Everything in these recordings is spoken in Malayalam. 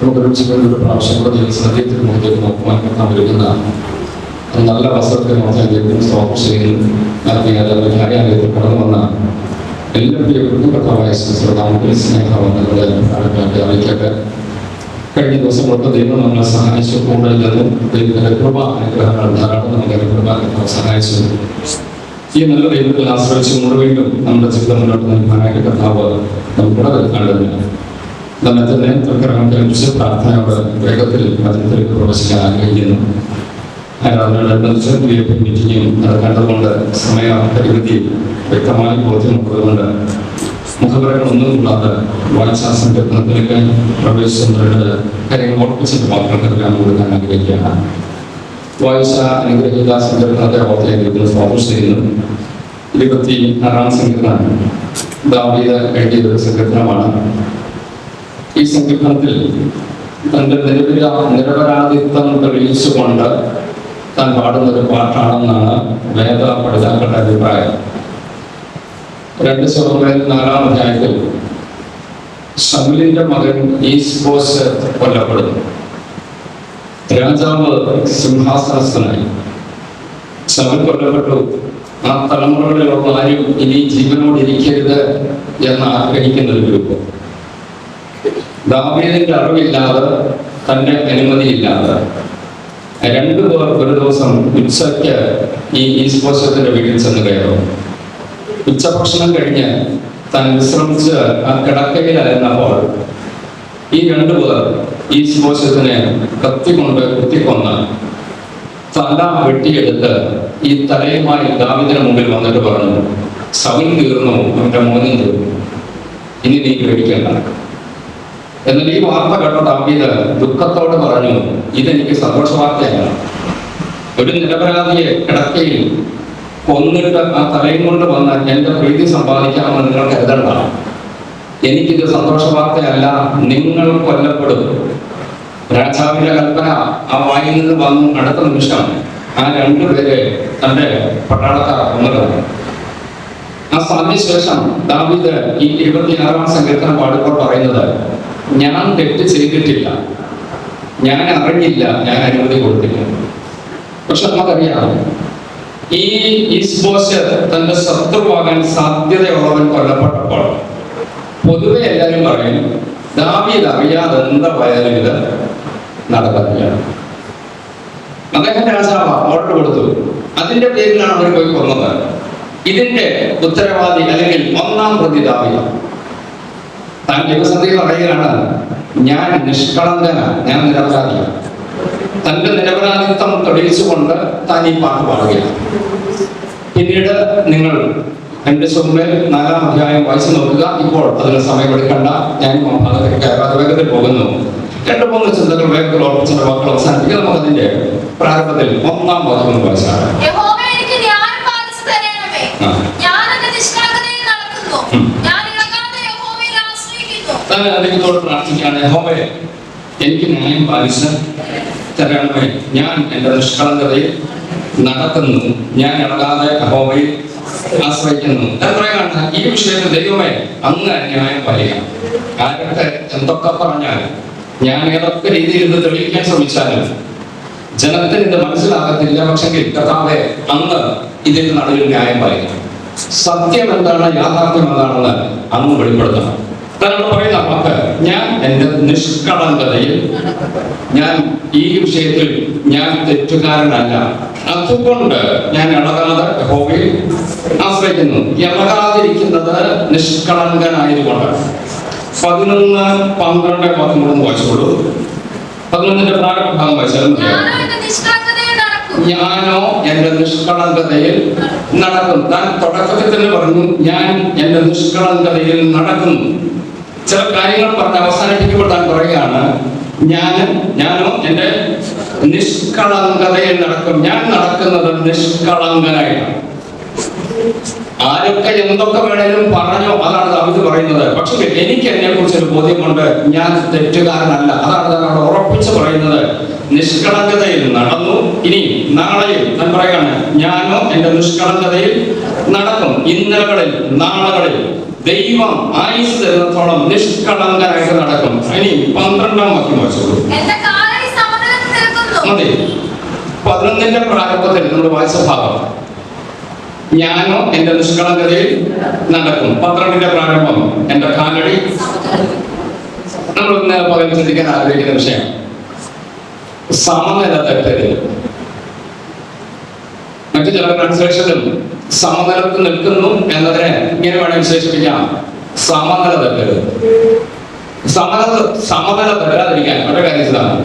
നമുക്കൊരു ജീവിതത്തിലൊരു പ്രാവശ്യം കൂടെ ദൈവസന്നിധിയിൽ മുഖത്തേക്ക് നോക്കുവാൻ കർത്താവ് ഒരുക്കുന്ന നല്ല വസ്ത്രത്തെ നോക്കാൻ ദൈവത്തിന് സ്തോത്രം ചെയ്യുന്നു. കാര്യാലയത്തിൽ കടന്നു വന്ന എല്ലാ പ്രിയപ്പെട്ട കർത്താവായ നമുക്ക് സ്നേഹമെന്നുള്ളത് അറിയിക്കട്ടെ. കഴിഞ്ഞ ദിവസം തൊട്ട് ദൈവം നമ്മളെ സഹായിച്ചു. കൂടുതൽ നിന്നും ദൈവത്തിന്റെ കൃപ അനുഗ്രഹങ്ങൾ ധാരാളം നമുക്ക് കൃപ സഹായിച്ചു. ഈ നല്ല ദൈവത്തിൽ ആശ്രയിച്ചുകൊണ്ട് വീണ്ടും നമ്മുടെ ജീവിതം മുന്നോട്ട് നൽകാനായിട്ട് കർത്താവ് നമുക്കിടെ നൽകേണ്ടതിന് നമ്മെ തന്നെ തൽക്കരമനുസരിച്ച് പ്രാർത്ഥനയോട് വേഗത്തിൽ വചനത്തിലേക്ക് പ്രവേശിക്കാൻ ആഗ്രഹിക്കുന്നു. ആരാധനയോടനുബന്ധിച്ച് മീറ്റിംഗും നടക്കേണ്ടതുകൊണ്ട് സമയപരിമിതി വ്യക്തമായി ബോധ്യമുള്ളതുകൊണ്ട് മുഖപരങ്ങളൊന്നും കൂടാതെ വായിച്ചാ സങ്കീർത്തനത്തിലേക്ക് പ്രവേശിച്ചുകൊണ്ട് കാര്യങ്ങൾ ഓർപ്പിച്ചിട്ട് മാത്രം കരുതാൻ കൊടുക്കാൻ ആഗ്രഹിക്കുകയാണ്. വായിച്ച അനുഗ്രഹീത സങ്കീർത്തനത്തെ ഓർത്തേക്ക് സ്വാഗതം ചെയ്യുന്നു. 26-ാം സങ്കീർത്തനം ദാവീദ് എഴുതിയ ഒരു സങ്കീർത്തനമാണ്. ഈ സങ്കീർത്തനത്തിൽ തന്റെ നിരപരാധിത്വം തെളിയിച്ചുകൊണ്ട് താൻ പാടുന്നൊരു പാട്ടാണെന്നാണ് വേദ പഠിതാക്കളുടെ അഭിപ്രായം. 2 ശമൂവേൽ 4-ാം അധ്യായത്തിൽ ശമൂവേലിന്റെ മകൻ ഈസ്ബോശെത്ത് കൊല്ലപ്പെടുന്നു. രാജാവ് സിംഹാസനസ്ഥനായി. ശമൂവേൽ കൊല്ലപ്പെട്ടു. ആ തലമുറകളിലുള്ള ആരും ഇനി ജീവനോടിരിക്കരുത് എന്ന് ആഗ്രഹിക്കുന്ന ഒരു ഗ്രൂപ്പ്. ദാവീദിന്റെ അറിവില്ലാതെ, തന്റെ അനുമതിയില്ലാതെ 2 പേർ ഒരു ദിവസം ഉച്ചയ്ക്ക് ഈ ഈസ്ബോശെത്തിന്റെ വീട്ടിൽ ചെന്ന് കയറും. ഉച്ചഭക്ഷണം കഴിഞ്ഞ് താൻ വിശ്രമിച്ച് ആ കിടക്കയിലായിരുന്നപ്പോൾ ഈ 2 പേർ ഈസ്ബോശെത്തിനെ കത്തിക്കൊണ്ട് കുത്തിക്കൊന്ന് തല വെട്ടിയെടുത്ത് ഈ തലയുമായി ദാവീദിന് മുമ്പിൽ വന്നിട്ട് പറഞ്ഞു, സൗൽ തീർന്നു, അവന്റെ മോനും തീർന്നു, ഇനി നീ പേടിക്കണ്ട. എന്നാൽ ഈ വാർത്ത കേട്ട ദാവീദ് ദുഃഖത്തോട് പറഞ്ഞു, ഇതെനിക്ക് സന്തോഷ വാർത്തയാണ്. ഒരു നിരപരാധിയെ കിടക്കയിൽ കൊന്നിട്ട് ആ തലയും കൊണ്ട് വന്ന് എന്റെ പ്രീതി സമ്പാദിക്കാമെന്ന് നിങ്ങൾ കരുതണ്ട. എനിക്കിത് സന്തോഷ വാർത്തയല്ല, നിങ്ങൾ കൊല്ലപ്പെടും. രാജാവിന്റെ കൽപ്പന ആ വായിൽ നിന്ന് വന്നു. അടുത്ത നിമിഷം ആ 2 പേരെ തന്റെ പട്ടാളക്കാർ കൊന്നതാണ്. ആ അതിനുശേഷം ദാവീദ് ഈ 26-ാം സങ്കീർത്തനം പാടുമ്പോൾ പറയുന്നത്, ഞാൻ തെറ്റ് ചെയ്തിട്ടില്ല, ഞാൻ അറിഞ്ഞില്ല, ഞാൻ അനുമതി കൊടുത്തില്ല. പക്ഷെ നമുക്കറിയാം, ഈ ഈസ്ബോശെത്ത് തന്റെ ശത്രുവാകാൻ സാധ്യതയുള്ളവൻ കൊല്ലപ്പെട്ടപ്പോൾ പൊതുവെ എല്ലാവരും പറയും, ദാവീദ് അറിയാതെ എന്തായാലും ഇത് നടക്കില്ല. അദ്ദേഹം രാജാവ് ഓർഡർ കൊടുത്തു, അതിന്റെ പേരിലാണ് അവർ പോയി കൊന്നത്. ഇതിന്റെ ഉത്തരവാദി അല്ലെങ്കിൽ 1-ാം പ്രതി ദാവീദ്. താൻ ദൈവസന്നിധിയിൽ പറയുകയാണ്, ഞാൻ നിഷ്കളങ്കനാണ്, ഞാൻ നിരപരാധിയാണ്. തന്റെ നിരപരാധിത്വം തെളിയിച്ചുകൊണ്ട് താൻ ഈ പാട്ട് പാടുകയാണ്. പിന്നീട് നിങ്ങൾ 2 ശമൂവേൽ 4-ാം അധ്യായം വായിച്ചു നോക്കുക. ഇപ്പോൾ അതിന് സമയമെടുക്കണ്ട, ഞാൻ വേഗത്തിൽ പോകുന്നു. 2-3 ചിന്തകൾ വേഗത്തിൽ ഓർപ്പിച്ചിട്ട് വാക്കുകൾ അവസാനിപ്പിക്കുക. നമുക്ക് അതിന്റെ പ്രാരംഭത്തിൽ 1-ാം വാക്യം വായിച്ചാൽ, ദൈവത്തോട് പ്രാർത്ഥിക്കുകയാണ്, യഹോവേ എനിക്ക് ന്യായം പാലിച്ച് തരണമേ. ഞാൻ എന്റെ നിഷ്കളങ്കതയിൽ നടക്കുന്നു, ഞാൻ ഇളകാതെ യഹോവയിൽ ആശ്രയിക്കുന്നു. എത്രയാണ് ഈ വിഷയത്തിൽ ദൈവമേ അങ്ങ് ന്യായം പാലിക്കണം. ആരൊക്കെ എന്തൊക്കെ പറഞ്ഞാലും, ഞാൻ ഏതൊക്കെ രീതിയിൽ ഇത് തെളിയിക്കാൻ ശ്രമിച്ചാലും ജനത്തിന് ഇത് മനസ്സിലാകത്തില്ല. പക്ഷെങ്കിൽ കർത്താവേ അങ്ങ് ഇതിന്റെ നടുവിൽ ന്യായം പാലിക്കണം. സത്യം എന്താണ്, യാഥാർത്ഥ്യം എന്താണെന്ന് അങ്ങ് വെളിപ്പെടുത്തണം. തന്നോട് പറയുന്ന വാക്ക്, ഞാൻ എന്റെ നിഷ്കളങ്കതയിൽ, ഞാൻ ഈ വിഷയത്തിൽ ഞാൻ തെറ്റുകാരനല്ല, അതുകൊണ്ട് ഞാൻ ഇളകാതെ യഹോവയിൽ ആശ്രയിക്കുന്നു. ഇളകാതിരിക്കുന്നത് നിഷ്കളങ്കനായതുകൊണ്ട്. 11, 12, 13 വായിച്ചോളൂ. 11-ന്റെ പ്രാരംഭ ഭാഗം വായിച്ചാലും ഞാനോ എന്റെ നിഷ്കളങ്കതയിൽ നടക്കും. താൻ തുടക്കത്തിൽ തന്നെ പറഞ്ഞു, ഞാൻ എന്റെ നിഷ്കളങ്കതയിൽ നടക്കുന്നു. ചില കാര്യങ്ങൾ പറഞ്ഞ് അവസാനിപ്പിക്കുമ്പോൾ താൻ പറയുകയാണ്, ഞാനോ എന്റെ നിഷ്കളങ്കതയിൽ നടക്കും. ഞാൻ നടക്കുന്നത് നിഷ്കളങ്കനായിട്ടാണ്. ആരൊക്കെ എന്തൊക്കെ വേണേലും പറഞ്ഞോ, അതാണ് ദാവീദ് പറയുന്നത്. പക്ഷെ എനിക്ക് എന്നെ കുറിച്ച് ഒരു ബോധ്യമുണ്ട്, ഞാൻ തെറ്റുകാരനല്ല. അതാണ് താൻ അവിടെ ഉറപ്പിച്ചു ഉറപ്പിച്ചു പറയുന്നത് നിഷ്കളങ്കതയിൽ നടന്നു. ഇനി നാളെയും ഞാൻ പറയാണ്, ഞാനോ എന്റെ നിഷ്കളങ്കതയിൽ നടക്കും. ഇന്നലകളിൽ നാളകളിൽ ദൈവം ആയുസ് തരുന്നത്തോളം നിഷ്കളങ്കനായിട്ട് നടക്കും. ഇനി 12-ാം വാക്യം വായിച്ചോളൂ. മതി. 11-ന്റെ പ്രാരംഭത്തിൽ നമ്മൾ വായിച്ച ഭാഗം, ഞാനോ എന്റെ നിഷ്കളങ്കതയിൽ നടക്കും. 12-ന്റെ പ്രാരംഭം, എന്റെ കാലടി. നമ്മൾ ഇന്ന് പകൽ ചിന്തിക്കാൻ ആഗ്രഹിക്കുന്ന വിഷയം സമനില തെറ്റരുത്. മറ്റു ചില ട്രാൻസ്ലേഷനിലും സമനിലത്ത് നിൽക്കുന്നു എന്നതിനെ ഇങ്ങനെ വേണം വിശേഷിപ്പിക്കാം, സമനില തെറ്റരുത്. സമനില തെറ്റാതിരിക്കാൻ ഒറ്റ കാര്യം ഇതാണ്,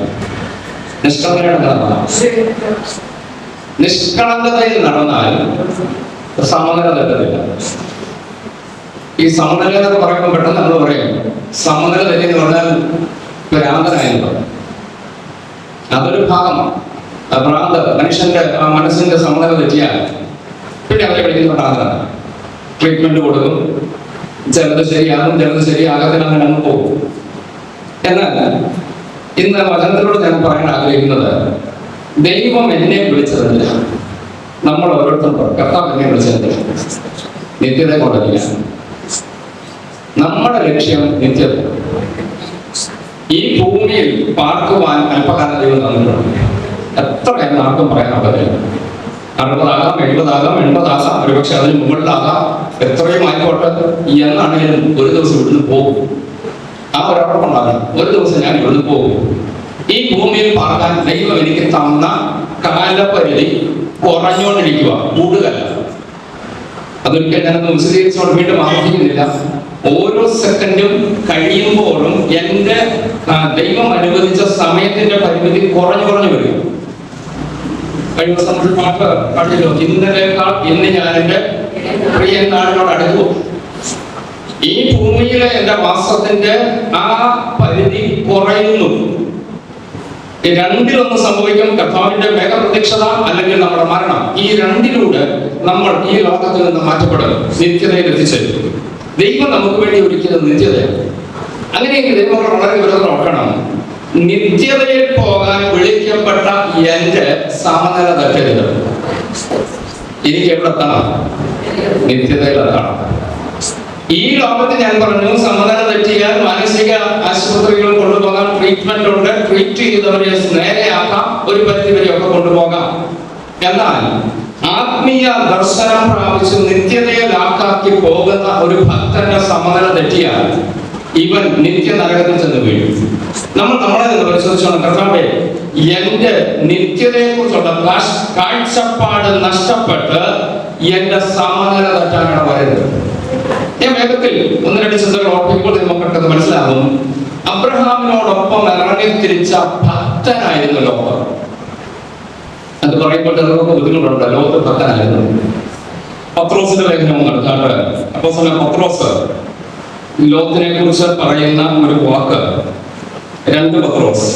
നിഷ്കളങ്കതയിൽ നടന്നാൽ സമനില തെറ്റത്തില്ല. ഈ സമനില എന്നൊക്കെ പറയുമ്പോൾ പെട്ടെന്ന് നമ്മൾ പറയും സമനില തെറ്റെന്ന് പറഞ്ഞാൽ ഭ്രാന്തനായിരുന്നു. അതൊരു ഭാഗമാണ്. ഭ്രാന്ത് മനുഷ്യന്റെ മനസ്സിന്റെ സമനില തെറ്റിയാൽ പിന്നെ അവരെ വിളിക്കുന്ന ഭ്രാന്തനാണ്. ട്രീറ്റ്മെന്റ് കൊടുക്കും, ചിലത് ശരിയാകും, ചിലത് ശരിയാകത്തില്ല, അങ്ങനെ അങ്ങ് പോകും. എന്നാൽ ഇന്ന് വചനത്തിലൂടെ ഞാൻ പറയാൻ ആഗ്രഹിക്കുന്നത്, ദൈവം എന്നെ വിളിച്ചതില്ല, നമ്മൾ ഓരോരുത്തരും കർത്താവ് എന്നെ വിളിച്ചതില്ല, നിത്യത കൊണ്ടല്ല. നമ്മുടെ ലക്ഷ്യം നിത്യത. ഈ ഭൂമിയിൽ പാർക്കുവാൻ അല്പകാലം ദൈവം തന്നിട്ടുണ്ട്. എത്ര എന്ന് ആർക്കും പറയാൻ പറ്റില്ല. 60 ആകാം, 70 ആകാം, 80 ആകാം, ഒരുപക്ഷെ അതിന് മുകളിലാകാം, എത്രയും ആയിക്കോട്ടെ. എന്നാണെങ്കിലും ഒരു ദിവസം ഇവിടുന്ന് പോകും. ആ ഒരൊറപ്പുണ്ടാകണം, ഒരു ദിവസം ഞാൻ ഇവിടുന്ന് പോകും. ഈ ഭൂമിയിൽ പാർക്കാൻ ദൈവം എനിക്ക് തന്ന കാലപരിധി കുറഞ്ഞുകൊണ്ടിരിക്കുക, കൂടുതലല്ല. അതൊരിക്കൽ ഞാനൊന്ന് വിശദീകരിച്ചുകൊണ്ട് വീണ്ടും ആവർത്തിക്കുന്നില്ല. ഓരോ സെക്കൻഡും കഴിയുമ്പോഴും എന്റെ ദൈവം അനുവദിച്ച സമയത്തിന്റെ പരിമിതി കുറഞ്ഞു വരും. കഴിഞ്ഞ ദിവസം നമ്മൾ പാട്ട് പാടിയല്ലോ, ഇന്നലേക്കാൾ ഇന്ന് ഞാൻ എന്റെ പ്രിയനാളിനോട് അടുക്കുമോ. ഈ ഭൂമിയിലെ എന്റെ വാസത്തിന്റെ ആ പരിധി കുറയുന്നു. രണ്ടിലൊന്ന് സംഭവിക്കും, കർത്താവിന്റെ മേഘപ്രത്യക്ഷത അല്ലെങ്കിൽ നമ്മുടെ മരണം. ഈ രണ്ടിലൂടെ നമ്മൾ ഈ ലോകത്തിൽ നിന്ന് മാറ്റപ്പെടും, നിത്യതയിൽ എത്തിച്ചേരും. ദൈവം നമുക്ക് വേണ്ടി ഒരുക്കിയത് നിത്യതയാണ്. അങ്ങനെയെങ്കിൽ ദൈവം വളരെ വിവരം നോക്കണം. നിത്യതയിൽ പോകാൻ വിളിക്കപ്പെട്ട എന്റെ സമനില തെറ്റരുത്. എനിക്ക് എവിടെ എത്തണം? നിത്യതയിൽ എത്തണം. ഈ ലോകത്ത് ഞാൻ പറഞ്ഞു, സമനില തെറ്റിയാൽ മാനസിക ആശുപത്രികൾ കൊണ്ടുപോകാം, ട്രീറ്റ്മെന്റ് ഉണ്ട്, ട്രീറ്റ് ചെയ്തവരെ നേരെയാക്കാം, ഒരു പരിധി വരെയൊക്കെ കൊണ്ടുപോകാം. എന്നാൽ ആത്മീയ ദർശനം പ്രാപിച്ച് നിത്യതയിലാക്കി പോകുന്ന ഒരു ഭക്തന്റെ സമനില തെറ്റിയാൽ ഇവൻ നിത്യ നരകത്തിൽ ചെന്ന് വീഴും. നമ്മളെ നിന്ന് പരിശോധിച്ചോണം, കർത്താവേ എന്റെ നിത്യതയെ കുറിച്ചുള്ള കാഴ്ചപ്പാട് നഷ്ടപ്പെട്ട് എന്റെ സമനില തെറ്റാനാണ് വരുന്നത്. ഞാൻ വേഗത്തിൽ 1-2 ചിന്തകൾ ഓർപ്പിക്കുമ്പോൾ നമുക്കത് മനസ്സിലാകും. അബ്രഹാമിനോടൊപ്പം ഇറങ്ങി തിരിച്ച ഭക്തനായിരുന്നു ലോകം. അത് പറയുമ്പോൾ നമുക്ക് ബുദ്ധിമുട്ടുണ്ട്. ലോകത്ത് ഭക്തനായിരുന്നു. പത്രോസിന്റെ ലേഖനം നടത്താറ്. അപ്പോസ്തലൻ പത്രോസ് ലോകത്തിനെ കുറിച്ച് പറയുന്ന ഒരു വാക്ക്, 2 പത്രോസ്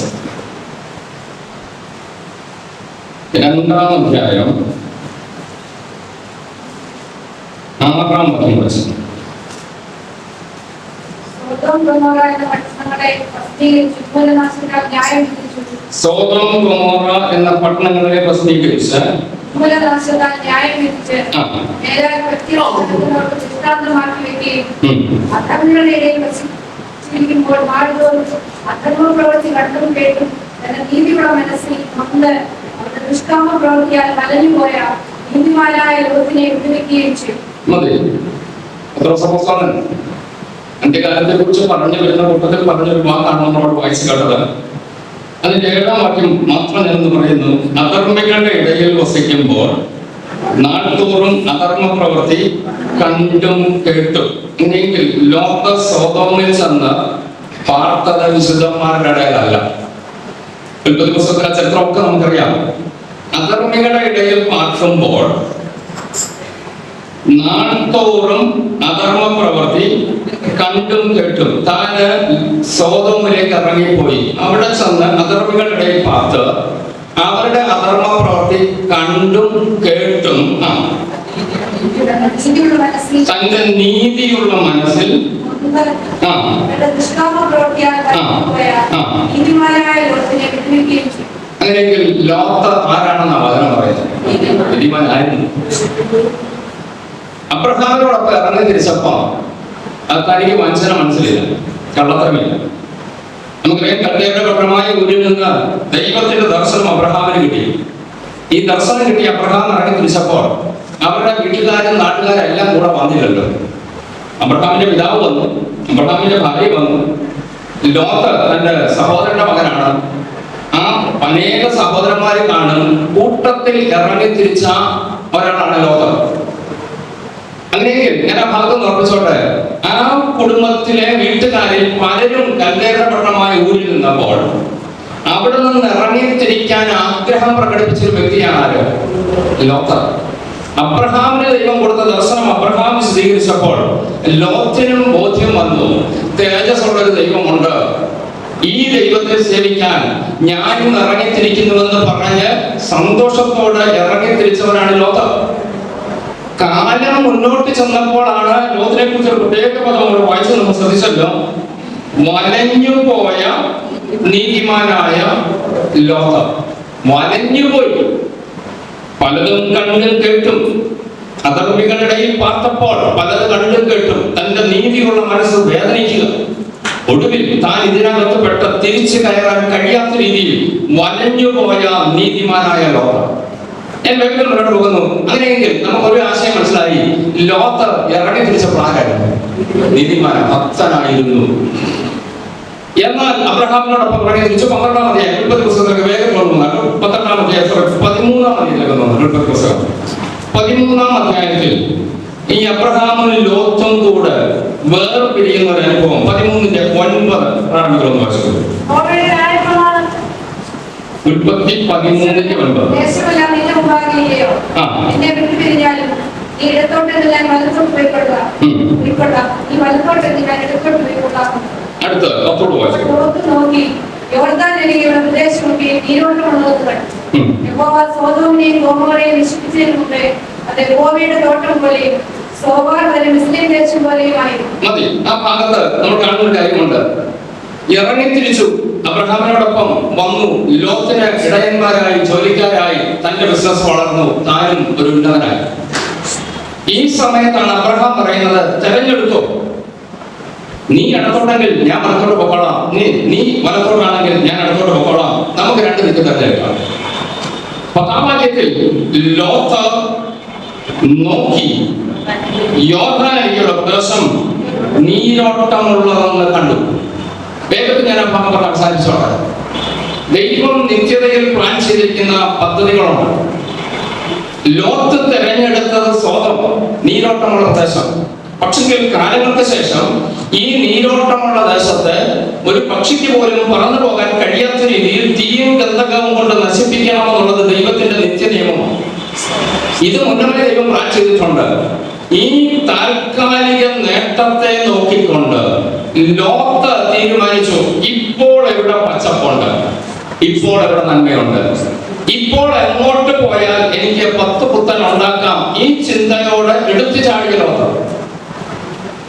2-ാം അധ്യായം 6-ാം വാക്യം വായിച്ചു. സോദോം ഗൊമോറ എന്ന പട്ടണങ്ങളെ പ്രസിദ്ധീകരിച്ച് അന്ത്യകാലത്തെ കുറിച്ച് പറഞ്ഞു വരുന്ന കൂട്ടത്തിൽ പറഞ്ഞൊരു വാക്കാണ് നമ്മളോട് വായിച്ചു കേട്ടത്. അതിന്റെ 7-ാം വാക്യം മാത്രം ഞാനെന്ന് പറയുന്നു. അധർമ്മികളുടെ ഇടയിൽ വസിക്കുമ്പോൾ നാൾതോറും അധർമ്മ പ്രവൃത്തി കണ്ടും കേട്ടും. എങ്കിൽ ലോക സോദോമിൽ ചെന്ന് പാർത്തത വിശുദ്ധന്മാരുടെ ഇടയിലല്ല. ഉൽപ്പത്തി പുസ്തകത്തിലെ ചരിത്രമൊക്കെ നമുക്കറിയാം. അധർമ്മികളുടെ ഇടയിൽ പാർക്കുമ്പോൾ നാൾതോറും അധർമ്മ പ്രവൃത്തി കണ്ടും കേട്ടും. താന് സോദോമിലേക്ക് ഇറങ്ങിപ്പോയി അവിടെ ചെന്ന് അധർമ്മികളുടെ ഇടയിൽ പാർത്ത് അവരുടെ അധർമ്മ പ്രവൃത്തി കണ്ടും കേട്ടും തന്റെ നീതിയുള്ള മനസ്സിൽ അങ്ങനെയെങ്കിൽ ലോത്ത് ആരാണെന്ന വചനം പറയുന്നത്? നീതിമാനായിരുന്നു. അബ്രഹാമിനോടൊപ്പം ഇറങ്ങി തിരിച്ചപ്പോ തനിക്ക് വഞ്ചന മനസ്സിലില്ല, കള്ളത്തരമില്ല. നമുക്കറിയാം, കൽദയരുടെ പട്ടണമായ ഊരിൽ നിന്ന് ദൈവത്തിന്റെ ദർശനം അബ്രഹാമിന് കിട്ടി. ഈ ദർശനം കിട്ടി അബ്രഹാം ഇറങ്ങി തിരിച്ചപ്പോൾ അവരുടെ വീട്ടുകാരും നാട്ടുകാരും എല്ലാം കൂടെ വന്നില്ലല്ലോ. അബ്രഹാമിന്റെ പിതാവ് വന്നു, അബ്രഹാമിന്റെ ഭാര്യ വന്നു. ലോത്ത് തന്റെ സഹോദരന്റെ മകനാണ്. ആ അനേക സഹോദരന്മാരെ കാണും കൂട്ടത്തിൽ ഇറങ്ങി തിരിച്ച ഒരാളാണ് ലോത്ത്. അങ്ങനെയെങ്കിൽ ഞാൻ ആ ഭാഗം ഉറപ്പിച്ചോട്ടെ, ആ കുടുംബത്തിലെ വീട്ടുകാരിൽ പലരും കൽദയരുടെ പട്ടണമായ ഊരിൽ നിന്നപ്പോൾ അവിടെ നിന്ന് ഇറങ്ങിത്തിരിക്കാൻ ആഗ്രഹം പ്രകടിപ്പിച്ചൊരു വ്യക്തിയാണ് ആര്? ലോത്ത്. അബ്രഹാമിന് ദൈവം കൊടുത്ത ദർശനം അബ്രഹാം സ്വീകരിച്ചപ്പോൾ ലോത്തിനും ബോധ്യം വന്നു, തേജസ്സുള്ള ഒരു ദൈവമുണ്ട്, ഈ ദൈവത്തെ സേവിക്കാൻ ഞാനും ഇറങ്ങിത്തിരിക്കുന്നുവെന്ന് പറഞ്ഞ് സന്തോഷത്തോടെ ഇറങ്ങിത്തിരിച്ചവനാണ് ലോത്ത്. കാലം മുന്നോട്ട് ചെന്നപ്പോഴാണ് ലോത്തിനെ കുറിച്ച് ഒരു പ്രത്യേക പദം നമ്മൾ വായിച്ചു നമ്മൾ ശ്രദ്ധിച്ചല്ലോ. വലഞ്ഞുപോയ നീതിമാനായ ലോത്ത്. വലഞ്ഞുപോയി. പലതും കണ്ടും കേട്ടും അധർമ്മികളുടെയിൽ പാർത്തപ്പോൾ പലത് കണ്ടും കേട്ടും തന്റെ നീതിയുള്ള മനസ്സ് വേദനിക്കുക. ഒടുവിൽ താൻ ഇതിനകത്ത് പെട്ട തിരിച്ചു കയറാൻ കഴിയാത്ത രീതിയിൽ വലഞ്ഞുപോയ നീതിമാനായ ലോത്ത്. ഞാൻ വേഗം മുന്നോട്ട് പോകുന്നു. അങ്ങനെയെങ്കിൽ നമുക്കൊരു ആശയം മനസ്സിലായി. ലോത്ത് ഇറങ്ങി തിരിച്ച പ്രാകാരം നീതിമാന ഭക്തനായിരുന്നു. എന്നാൽ അബ്രഹാമിനോടൊപ്പം ഇറങ്ങി തിരിച്ചു 12-ാം അധ്യായം ഉൽപ്പത്തി പുസ്തകത്തിലേക്ക് വേഗം കൊണ്ടുവന്നാൽ 13-ാം അധ്യായം 13-ാം അധ്യായത്തിലേക്ക് വന്നു. ഉൽപ്പത്തി പുസ്തകം 13-ാം അധ്യായത്തിൽ ഈ അബ്രഹാമും ലോത്തും കൂടെ വേർപിരിയുന്ന ഒരു അനുഭവം 13-9 പ്രാരംഭിക്കുന്നു. ഉൽപ്പത്തി 13-9. അടുത്ത അത്തോട് വായിച്ചു. മതി. ആ ഭാഗത്ത് നമ്മൾ കാണുന്ന കാര്യമുണ്ട്. ഇറങ്ങിത്തിരിച്ചു, അബ്രഹാമിനോടൊപ്പം വന്നു, ലോത്തിന് ഇടയന്മാരായി ജോലിക്കാരായി തന്റെ ബിസിനസ് വളർന്നു, താനും ഒരു ഉന്നതനായി. ഈ സമയത്താണ് അബ്രഹാം പറയുന്നത്, തെരഞ്ഞെടുത്തോ, നീ ഇടത്തോട്ടെങ്കിൽ ഞാൻ വലത്തോട്ട് പൊക്കോളാം, നീ വലത്തോട്ടാണെങ്കിൽ ഞാൻ ഇടത്തോട്ട് പൊക്കോളാം, നമുക്ക് രണ്ട് ദിക്ക് തെരഞ്ഞെടുക്കാം. 10-ാം വാക്യത്തിൽ ലോത്ത് നോക്കി യോർദാനിലുള്ള പ്രദേശം നീരോട്ടമുള്ളതെന്ന് കണ്ടു. വേഗത്തിൽ ഞാൻ ആ ഭാഗം പറഞ്ഞ് അവസാനിച്ചോട്ടെ. ദൈവം നിത്യതയിൽ പ്ലാൻ ചെയ്തിരിക്കുന്ന പദ്ധതികളുണ്ട്. ലോത്ത് തെരഞ്ഞെടുത്തത് സ്വതം നീരോട്ടമുള്ള പ്രദേശം. പക്ഷെങ്കിൽ കാലങ്ങൾക്ക് ശേഷം ഈ നീരോട്ടമുള്ള ദേശത്ത് ഒരു പക്ഷിക്ക് പോലും പറന്നു പോകാൻ കഴിയാത്ത രീതിയിൽ തീയും ഗന്ധകവും കൊണ്ട് നശിപ്പിക്കണമെന്നുള്ളത് ദൈവത്തിന്റെ നിത്യനിയമമാണ്. ഇത് മുന്നമേ ദൈവം പ്ലാൻ ചെയ്തിട്ടുണ്ട്. ഈ താൽക്കാലിക നേട്ടത്തെ നോക്കിക്കൊണ്ട് ലോത്ത് തീരുമാനിച്ചു, ഇപ്പോൾ എവിടെ പച്ചപ്പുണ്ട്, ഇപ്പോൾ എവിടെ നന്മയുണ്ട്, ഇപ്പോൾ എങ്ങോട്ട് പോയാൽ എനിക്ക് 10 പുത്തൻ ഉണ്ടാക്കാം, ഈ ചിന്തയോടെ എടുത്തു ചാടിയ ലോത്ത്.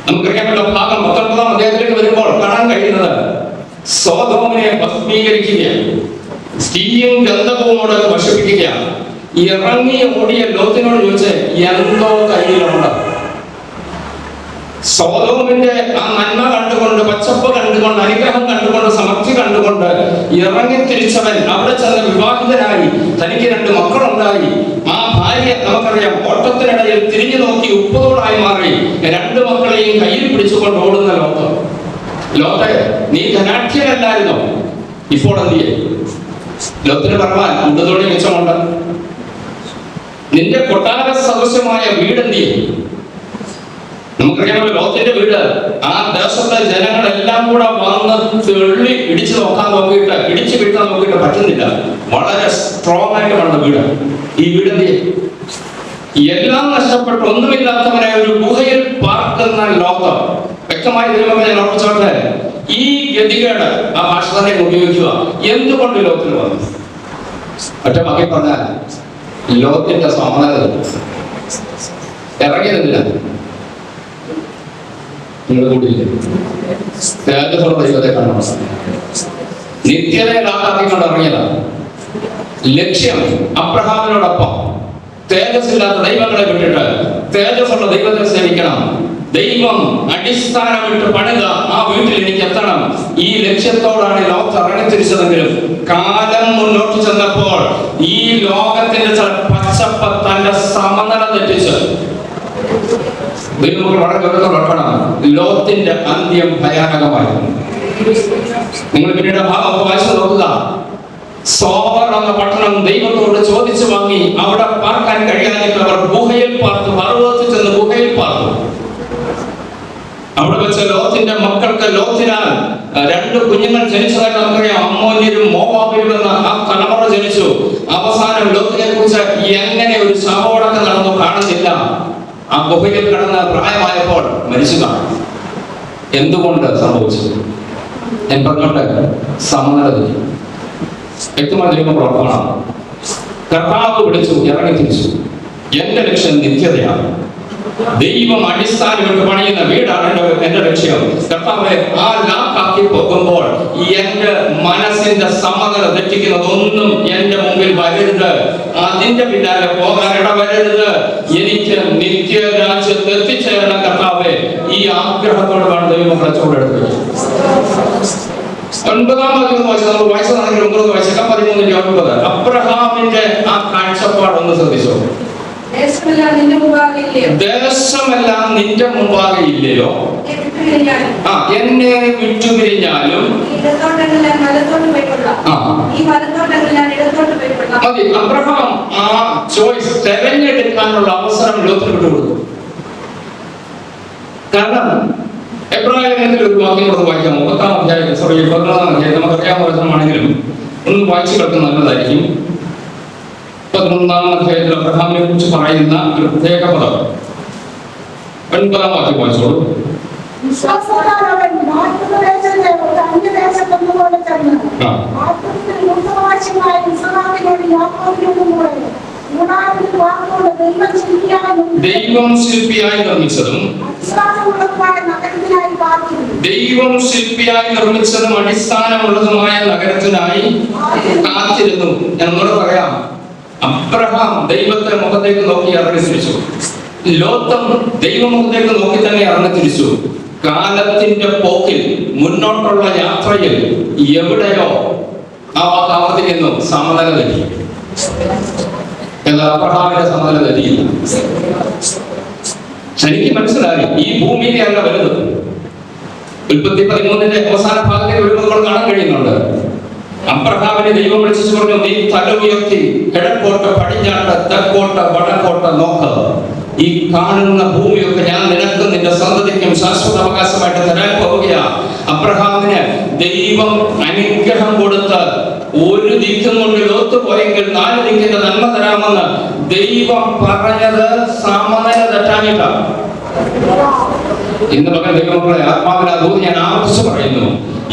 നമുക്കറിയാമല്ലോ, ഭാഗം 19-ാം അധ്യായത്തിലേക്ക് വരുമ്പോൾ കാണാൻ കഴിയുന്നത് സോദോമിനെ ഭസ്മീകരിക്കുക, തീയും ഗന്ധകവുമോട് നശിപ്പിക്കുക. ഇറങ്ങി ഓടിയ ലോത്തിനോട് ചോദിച്ച് എന്തോ കയ്യിലുണ്ട്. സോദോമിന്റെ ആ നന്മ കണ്ടുകൊണ്ട്, പച്ചപ്പ് കണ്ടുകൊണ്ട്, അനുഗ്രഹം കണ്ടുകൊണ്ട്, സമൃദ്ധി കണ്ടുകൊണ്ട് ഇറങ്ങി തിരിച്ചവൻ അവിടെ ചെന്ന് വിവാഹിതനായി, തനിക്ക് 2 മക്കളുണ്ടായി. ആ ഭാര്യ നമുക്കറിയാം ഓട്ടത്തിനിടയിൽ തിരിഞ്ഞു നോക്കി ഉപ്പതോടായി മാറി 2 മക്കളെയും കയ്യിൽ പിടിച്ചുകൊണ്ട് ഓടുന്ന ലോത്ത്. ലോത്തെ, നീ ധനാഠ്യനല്ലായിരുന്നോ, ഇപ്പോൾ എന്തിയെ? ലോത്തിന് പറവാൻ ഉണ്ടതോടെ മിച്ചമുണ്ട്. നിന്റെ കൊട്ടാര സദൃശ്യമായ വീട് എന്തിയെ? നമുക്കറിയാമല്ലോ, ലോത്തിന്റെ വീട് ആ ദേശത്തെ ജനങ്ങളെല്ലാം കൂടെ വന്ന് തെള്ളി ഇടിച്ചു നോക്കിയിട്ട് ഇടിച്ചു വീഴ്ത്താൻ നോക്കിയിട്ട് പറ്റുന്നില്ല. വളരെ സ്ട്രോങ് ആയിട്ട് വന്ന വീട്. ഈ വീട് എന്തിയെ? എല്ലാം നഷ്ടപ്പെട്ട് ഒന്നുമില്ലാത്തവനെ ഒരു ഗുഹയിൽ പാർക്കുന്ന ലോത്ത്. വ്യക്തമായി ഞാൻ ഓർപ്പിച്ചോട്ടെ, ഈ ഗതികേട് ആ ഭാഷ തന്നെ ഉപയോഗിക്കുക. എന്തുകൊണ്ട് ലോത്തിന് വന്നു? ഒറ്റ വാക്കി പറഞ്ഞാൽ ലോകത്തിന്റെ സമാനത ഇറങ്ങിയതില്ല. നിങ്ങൾ കൂടിയില്ലേ? തേജസ്സുള്ള ദൈവത്തെ കാണണം. നിത്യതയെ ലാക്കാക്കിക്കൊണ്ട് ഇറങ്ങിയതാണ്. ലക്ഷ്യം അബ്രഹാമിനോടൊപ്പം തേജസ്സില്ലാത്ത ദൈവങ്ങളെ വിട്ടിട്ട് തേജസ്സുള്ള ദൈവത്തെ സേവിക്കണം. ദൈവം അടിസ്ഥാനമിട്ട് പണിത ആ വീട്ടിൽ എനിക്ക് എത്തണം. ഈ ലക്ഷ്യത്തോടാണ് ലോകത്ത് ഇറങ്ങിത്തിരിച്ചതെങ്കിലും കാലം മുന്നോട്ട് ചെന്നപ്പോൾ ഈ ലോകത്തിന്റെ ചില പച്ചപ്പ് തന്റെ സമനില തെറ്റിച്ച് ദൈവം വളരെ ഗൗരവത്തോടെ ലോകത്തിന്റെ അന്ത്യം ഭയാനകമായിരുന്നു. നിങ്ങൾ പിന്നീട് ഭാഗം വായിച്ചു നോക്കുക. സോവർ എന്ന പട്ടണം ദൈവത്തോട് ചോദിച്ചു വാങ്ങി അവിടെ പാർക്കാൻ കഴിയാനിട്ട് അവർ ഗുഹയിൽ പാർത്തു. പർവ്വതത്തിൽ ചെന്ന് ഗുഹയിൽ പാർത്തു. അവിടെ വെച്ച് ലോത്തിന്റെ മക്കൾക്ക് ലോത്തിനാൽ 2 കുഞ്ഞുങ്ങൾ ജനിച്ചതായിട്ട് നമുക്കറിയാം. അമ്മോന്യരും മോവാബിലും എന്ന ആ തലമുറ ജനിച്ചു. അവസാനം ലോത്തിനെ കുറിച്ച് എങ്ങനെ ഒരു ശവമടക്കം നടന്നു കാണുന്നില്ല. ആ ഗുഹയിൽ കിടന്ന് പ്രായമായപ്പോൾ മരിച്ചതാണ്. എന്തുകൊണ്ട് സംഭവിച്ചു? ഞാൻ പറഞ്ഞോട്ടെ, സമനില തെറ്റി. വ്യക്തമായി ദൈവം പ്രവർത്തനമാണ്. കർത്താവ് വിളിച്ചു, ഇറങ്ങി തിരിച്ചു. എന്റെ ലക്ഷ്യം നിത്യതയാണ്. ദൈവം അടിസ്ഥാനമിട്ട് പണിയുന്ന വീടാണ് എന്റെ ലക്ഷ്യം. കർത്താവെ, ആ ലാക്കാക്കി പോകുമ്പോൾ എന്റെ മനസ്സിന്റെ സമനില തെറ്റിക്കുന്നതൊന്നും എന്റെ മുമ്പിൽ വരരുത്. അതിന്റെ പിന്നാലെ പോകാൻ ഇടവരരുത്. എനിക്ക് നിത്യരാജ്യത്ത് എത്തിച്ചേരണം കർത്താവെ. ഈ ആഗ്രഹത്തോടെ വേണം ദൈവം കച്ചവടം. 9-ാം വായിച്ചതാണെങ്കിൽ 9 വായിച്ചേക്കാം. 13-9 അബ്രഹാമിന്റെ ആ കാഴ്ചപ്പാടൊന്ന് ശ്രദ്ധിച്ചോ. ദേശമെല്ലാം നിന്റെ മുമ്പാകെ ഇല്ലയോ? എന്നെ വിട്ടുപിരിഞ്ഞാലും മതി. അബ്രഹാം ആ ചോയ്സ് തെരഞ്ഞെടുക്കാനുള്ള അവസരം ലോകത്തിന് വിട്ടുകൊടുത്തു. കാരണം എബ്രായത്തിൽ ഒരു വാക്യം കൂടെ വായിക്കാം. 14-ാം അധ്യായം നമുക്കറിയാവുന്ന വചനമാണെങ്കിലും ഒന്ന് വായിച്ചു കേൾക്കുന്നത് നല്ലതായിരിക്കും. 11-ാം അധ്യായത്തിൽ അബ്രഹാമിനെ കുറിച്ച് പറയുന്ന ഒരു പ്രത്യേക പദം 9-ാം വാക്യം വായിച്ചോളൂ. ദൈവം ശില്പിയായി നിർമ്മിച്ചതും അടിസ്ഥാനമുള്ളതുമായ നഗരത്തിനായി കാത്തിരുന്നു. എന്നോട് പറയാം, അബ്രഹാം ദൈവത്തെ മുഖത്തേക്ക് നോക്കി ഇറങ്ങി തിരിച്ചു. ലോകം ദൈവമുഖത്തേക്ക് നോക്കി തന്നെ ഇറങ്ങി തിരിച്ചു. കാലത്തിന്റെ പോക്കിൽ മുന്നോട്ടുള്ള യാത്രയിൽ എവിടെയോ ആ ആവർത്തിക്കുന്നു, സമനില തെറ്റി. എന്നാൽ അബ്രഹാമിന്റെ സമനില തെറ്റിയില്ല. എനിക്ക് മനസ്സിലായി, ഈ ഭൂമിയിലെ അല്ല വരുന്നത്. ഉൽപ്പത്തി 13-ന്റെ അവസാന ഭാഗത്തേക്ക് വരുമ്പോൾ നമ്മൾ കാണാൻ കഴിയുന്നുണ്ട്. അബ്രഹാമിനെ ദൈവം വിളിച്ചു പറഞ്ഞു, നീ തല ഉയർത്തി കിഴക്കോട്ട്, പടിഞ്ഞാട്ട്, തെക്കോട്ട്, വടക്കോട്ട് നോക്ക്. ഈ കാണുന്ന ഭൂമിയൊക്കെ ഞാൻ നിനക്കും നിന്റെ സന്തതിക്കും ശാശ്വത അവകാശമായിട്ട് തരാൻ പോവുകയാ. അബ്രഹാമിന് ദൈവം അനുഗ്രഹം കൊടുത്ത് ഒരു ദിക്കും കൊണ്ട് ലോത്ത് പോയെങ്കിൽ 4 ദിക്കിന്റെ നന്മ തരാമെന്ന് ദൈവം പറഞ്ഞത് സമനില തെറ്റാനിട്ടാണ്. ഇന്ന് മകൻ ദൈവമക്കളെ, ആത്മാവിനെ അതോട് ഞാൻ ആവർത്തിച്ചു പറയുന്നു,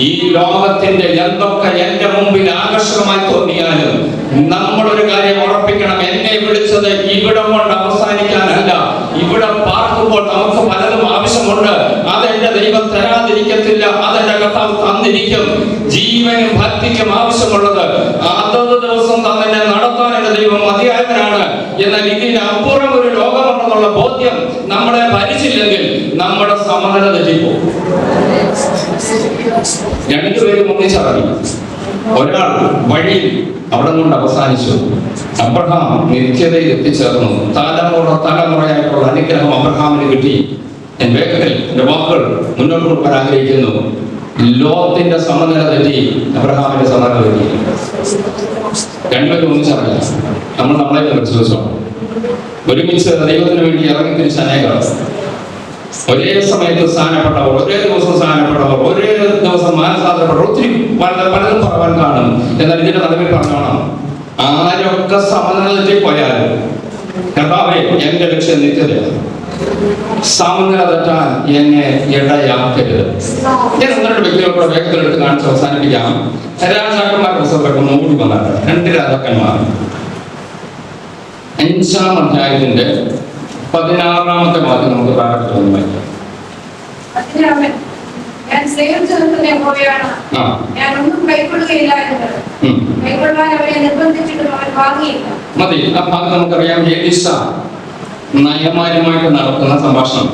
ഈ ലോകത്തിന്റെ എന്തൊക്കെ എന്റെ മുമ്പിൽ ആകർഷകമായി തോന്നിയാലും നമ്മളൊരു കാര്യം ഉറപ്പിക്കണം. എന്നെ വിളിച്ചത് ഇവിടം കൊണ്ട് അവസാനിക്കാനല്ല. ഇവിടെ പാർക്കുമ്പോൾ നമുക്ക് പലതും ആവശ്യമുണ്ട്. അതെന്റെ ദൈവം തരാതിരിക്കത്തില്ല. അതെന്റെ കർത്താവ് തന്നിരിക്കും. ജീവനും ഭക്തിക്കും ആവശ്യമുള്ളത് അതത് ദിവസം തന്നെ നടത്താൻ എന്റെ ദൈവം മതിയായവനാണ്. എന്നാൽ ഇതിനപ്പുറം ഒരു ലോകമുണ്ടെന്നുള്ള ബോധ്യം നമ്മളെ ഭരിച്ചില്ലെങ്കിൽ നമ്മുടെ സമനില തെറ്റിപ്പോകും. 2 പേരും ഒന്നിച്ചറിഞ്ഞു. ഒരാൾ വഴിയിൽ അവിടെ കൊണ്ട് അവസാനിച്ചു. അബ്രഹാം നിത്യതയിൽ എത്തിച്ചേർന്നു. തലമുറയായിട്ടുള്ള അനുഗ്രഹം അബ്രഹാമിന് കിട്ടി. ഞാൻ വേഗത്തിൽ എന്റെ വാക്കുകൾ മുന്നോട്ട് കൊണ്ടുപോകാൻ ആഗ്രഹിക്കുന്നു. ലോകത്തിന്റെ സമനില തെറ്റി, അബ്രഹാമിന്റെ സമനില തെറ്റി. 2 പേരും ഒന്നിച്ചറിഞ്ഞു. നമ്മളെ വിശ്വസിച്ചോണം. ഒരുമിച്ച് ദൈവത്തിന് വേണ്ടി ഇറങ്ങി തിരിച്ച അനേകം ഒരേ സമയത്ത് സ്ഥാനപ്പെട്ടവർ, ഒരേ ദിവസം സ്ഥാനപ്പെട്ടവർ, ഒരേ ദിവസം മാനസാന്തരപ്പെട്ടവർ ഒത്തിരി പലതും പറയാൻ കാണും. എന്നാൽ ഇതിന്റെ നടുവിൽ പറഞ്ഞോണം, ആരൊക്കെ സമനില തെറ്റിപ്പോയാലും കർത്താവേ, എന്റെ ലക്ഷ്യം നിത്യതയാണ്. സമനില തെറ്റാൻ എന്നെ ഇടയാക്കരുത്. ഞാൻ 2 വ്യക്തികളോട് വേഗത്തിലെടുത്ത് കാണിച്ച് അവസാനിപ്പിക്കാം. രാജാക്കന്മാരുടെ പുസ്തകത്തിൽ നോക്കി വന്നിട്ട് 2 രാജാക്കന്മാർ 5-ാം അധ്യായത്തിന്റെ 16-ാമത്തെ വാക്യം നമുക്ക് പ്രാരംഭം വായിക്കാം. ഞാൻ സ്നേഹം ചെലുത്തുന്ന യഹോവയാണ്, ഞാൻ ഒന്നും കൈക്കൊള്ളുകയില്ല എന്നത് കൈക്കൊള്ളുവാൻ അവരെ നിർബന്ധിച്ചിട്ട് അവൻ മതി. ആ ഭാഗം നമുക്കറിയാം. ഏലീശ നയമാന്യമായിട്ട് നടത്തുന്ന സംഭാഷണം.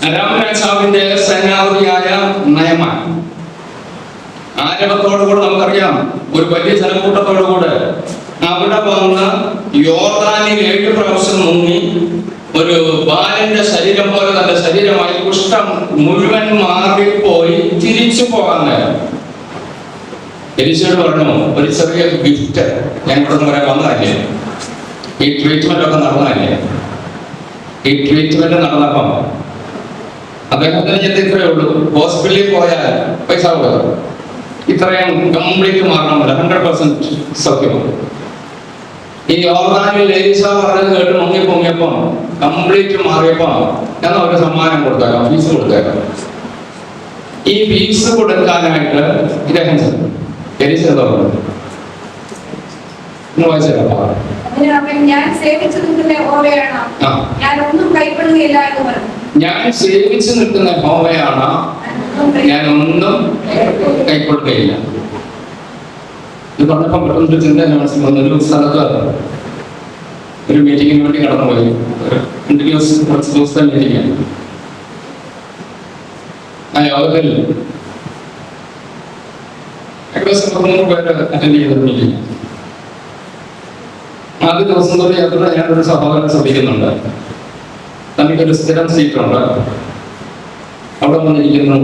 അരാം രാജാവിന്റെ സേനാപതിയായ നയമാൻ ആരവത്തോടുകൂടെ നമുക്കറിയാം, ഒരു വലിയ ജനക്കൂട്ടത്തോടുകൂടെ അവിടെ വന്ന് യോർദാനിൽ 7 പ്രാവശ്യം മുങ്ങി ഒരു ബാലന്റെ ശരീരം പോലെ തന്റെ ശരീരമായി കുഷ്ഠം മുഴുവൻ മാറിപ്പോയി തിരിച്ചു പോകാൻ നേരം എലീശയോട് പറഞ്ഞു, ഒരു ചെറിയ ഗിഫ്റ്റ് ഞാൻ ഇവിടെ നിന്ന് വരെ വന്നതല്ലേ, ഈ ട്രീറ്റ്മെന്റ് ഒക്കെ നടന്നതല്ലേ. ഈ ട്രീറ്റ്മെന്റ് നടന്നപ്പം അദ്ദേഹത്തിന് ചിന്ത ഇത്രയേ ഉള്ളൂ, ഹോസ്പിറ്റലിൽ പോയാൽ പൈസ കൊടുക്കും, ഇത്രയും കംപ്ലീറ്റ് മാറണമെന്നില്ല, 100% സൗഖ്യമാണ്. ഈ യോർദാനിൽ എലീശ പറഞ്ഞത് കേട്ട് മുങ്ങിയപ്പം കംപ്ലീറ്റ് മാറിയപ്പോ എന്നാൽ ഒരു സമ്മാനം കൊടുത്തേക്കാം, ഫീസ് കൊടുത്തേക്കാം. ഈ ഫീസ് കൊടുക്കാനായിട്ട് ഇദ്ദേഹം എലീശ എന്താ പറഞ്ഞു? ഞാൻ സേവിച്ചു നിൽക്കുന്ന യഹോവയാണ്, ഞാൻ ഒന്നും കൈക്കൊള്ളുകയില്ല. ഇത് പറഞ്ഞപ്പം പെട്ടെന്നൊരു ചിന്ത മനസ്സിൽ വന്നു. ഒരു സ്ഥലത്ത് ഒരു മീറ്റിങ്ങിന് വേണ്ടി കടന്നുപോയി. കണ്ടിന്യൂസ് കുറച്ച് ദിവസത്തെ മീറ്റിംഗ്. ആ യോഗത്തിൽ ഏകദേശം 300 പേര് അറ്റൻഡ് ചെയ്ത മീറ്റിംഗ്. ആദ്യ ദിവസം തൊട്ട് യാത്ര ഞാനൊരു സഹോദരനെ ശ്രദ്ധിക്കുന്നുണ്ട്. തനിക്കൊരു സ്ഥിരം സീറ്റുണ്ട്, അവിടെ വന്നിരിക്കുന്നു.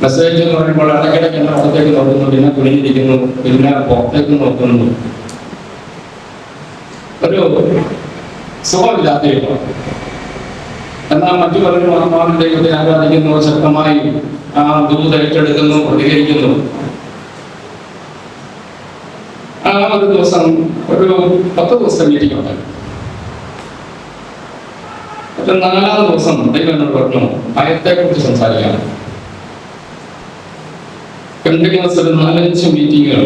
മെസ്സേജ് എന്ന് പറയുമ്പോൾ ഇടയ്ക്കിടയ്ക്ക് എന്നെ പുറത്തേക്ക് നോക്കുന്നു, പിന്നെ കുനിഞ്ഞിരിക്കുന്നു, പിന്നെ പുറത്തേക്ക് നോക്കുന്നു. ഒരു സുഖമില്ലാത്തപ്പോൾ എന്നാൽ മറ്റു പലരും ആത്മാവിന്റെ ദൈവത്തെ ആരാധിക്കുന്നു, ശക്തമായി ആ ദൂത് ഏറ്റെടുക്കുന്നു, പ്രതികരിക്കുന്നു. ആ ഒരു ദിവസം ഒരു 10 ദിവസത്തെ മീറ്റിംഗ് ഉണ്ട്. 4-ാം ദിവസം ദൈവം എന്നോട് പറഞ്ഞു, ഭയത്തെ കുറിച്ച് സംസാരിക്കാം. കണ്ടിന്യൂസ് 4-5 മീറ്റിങ്ങുകൾ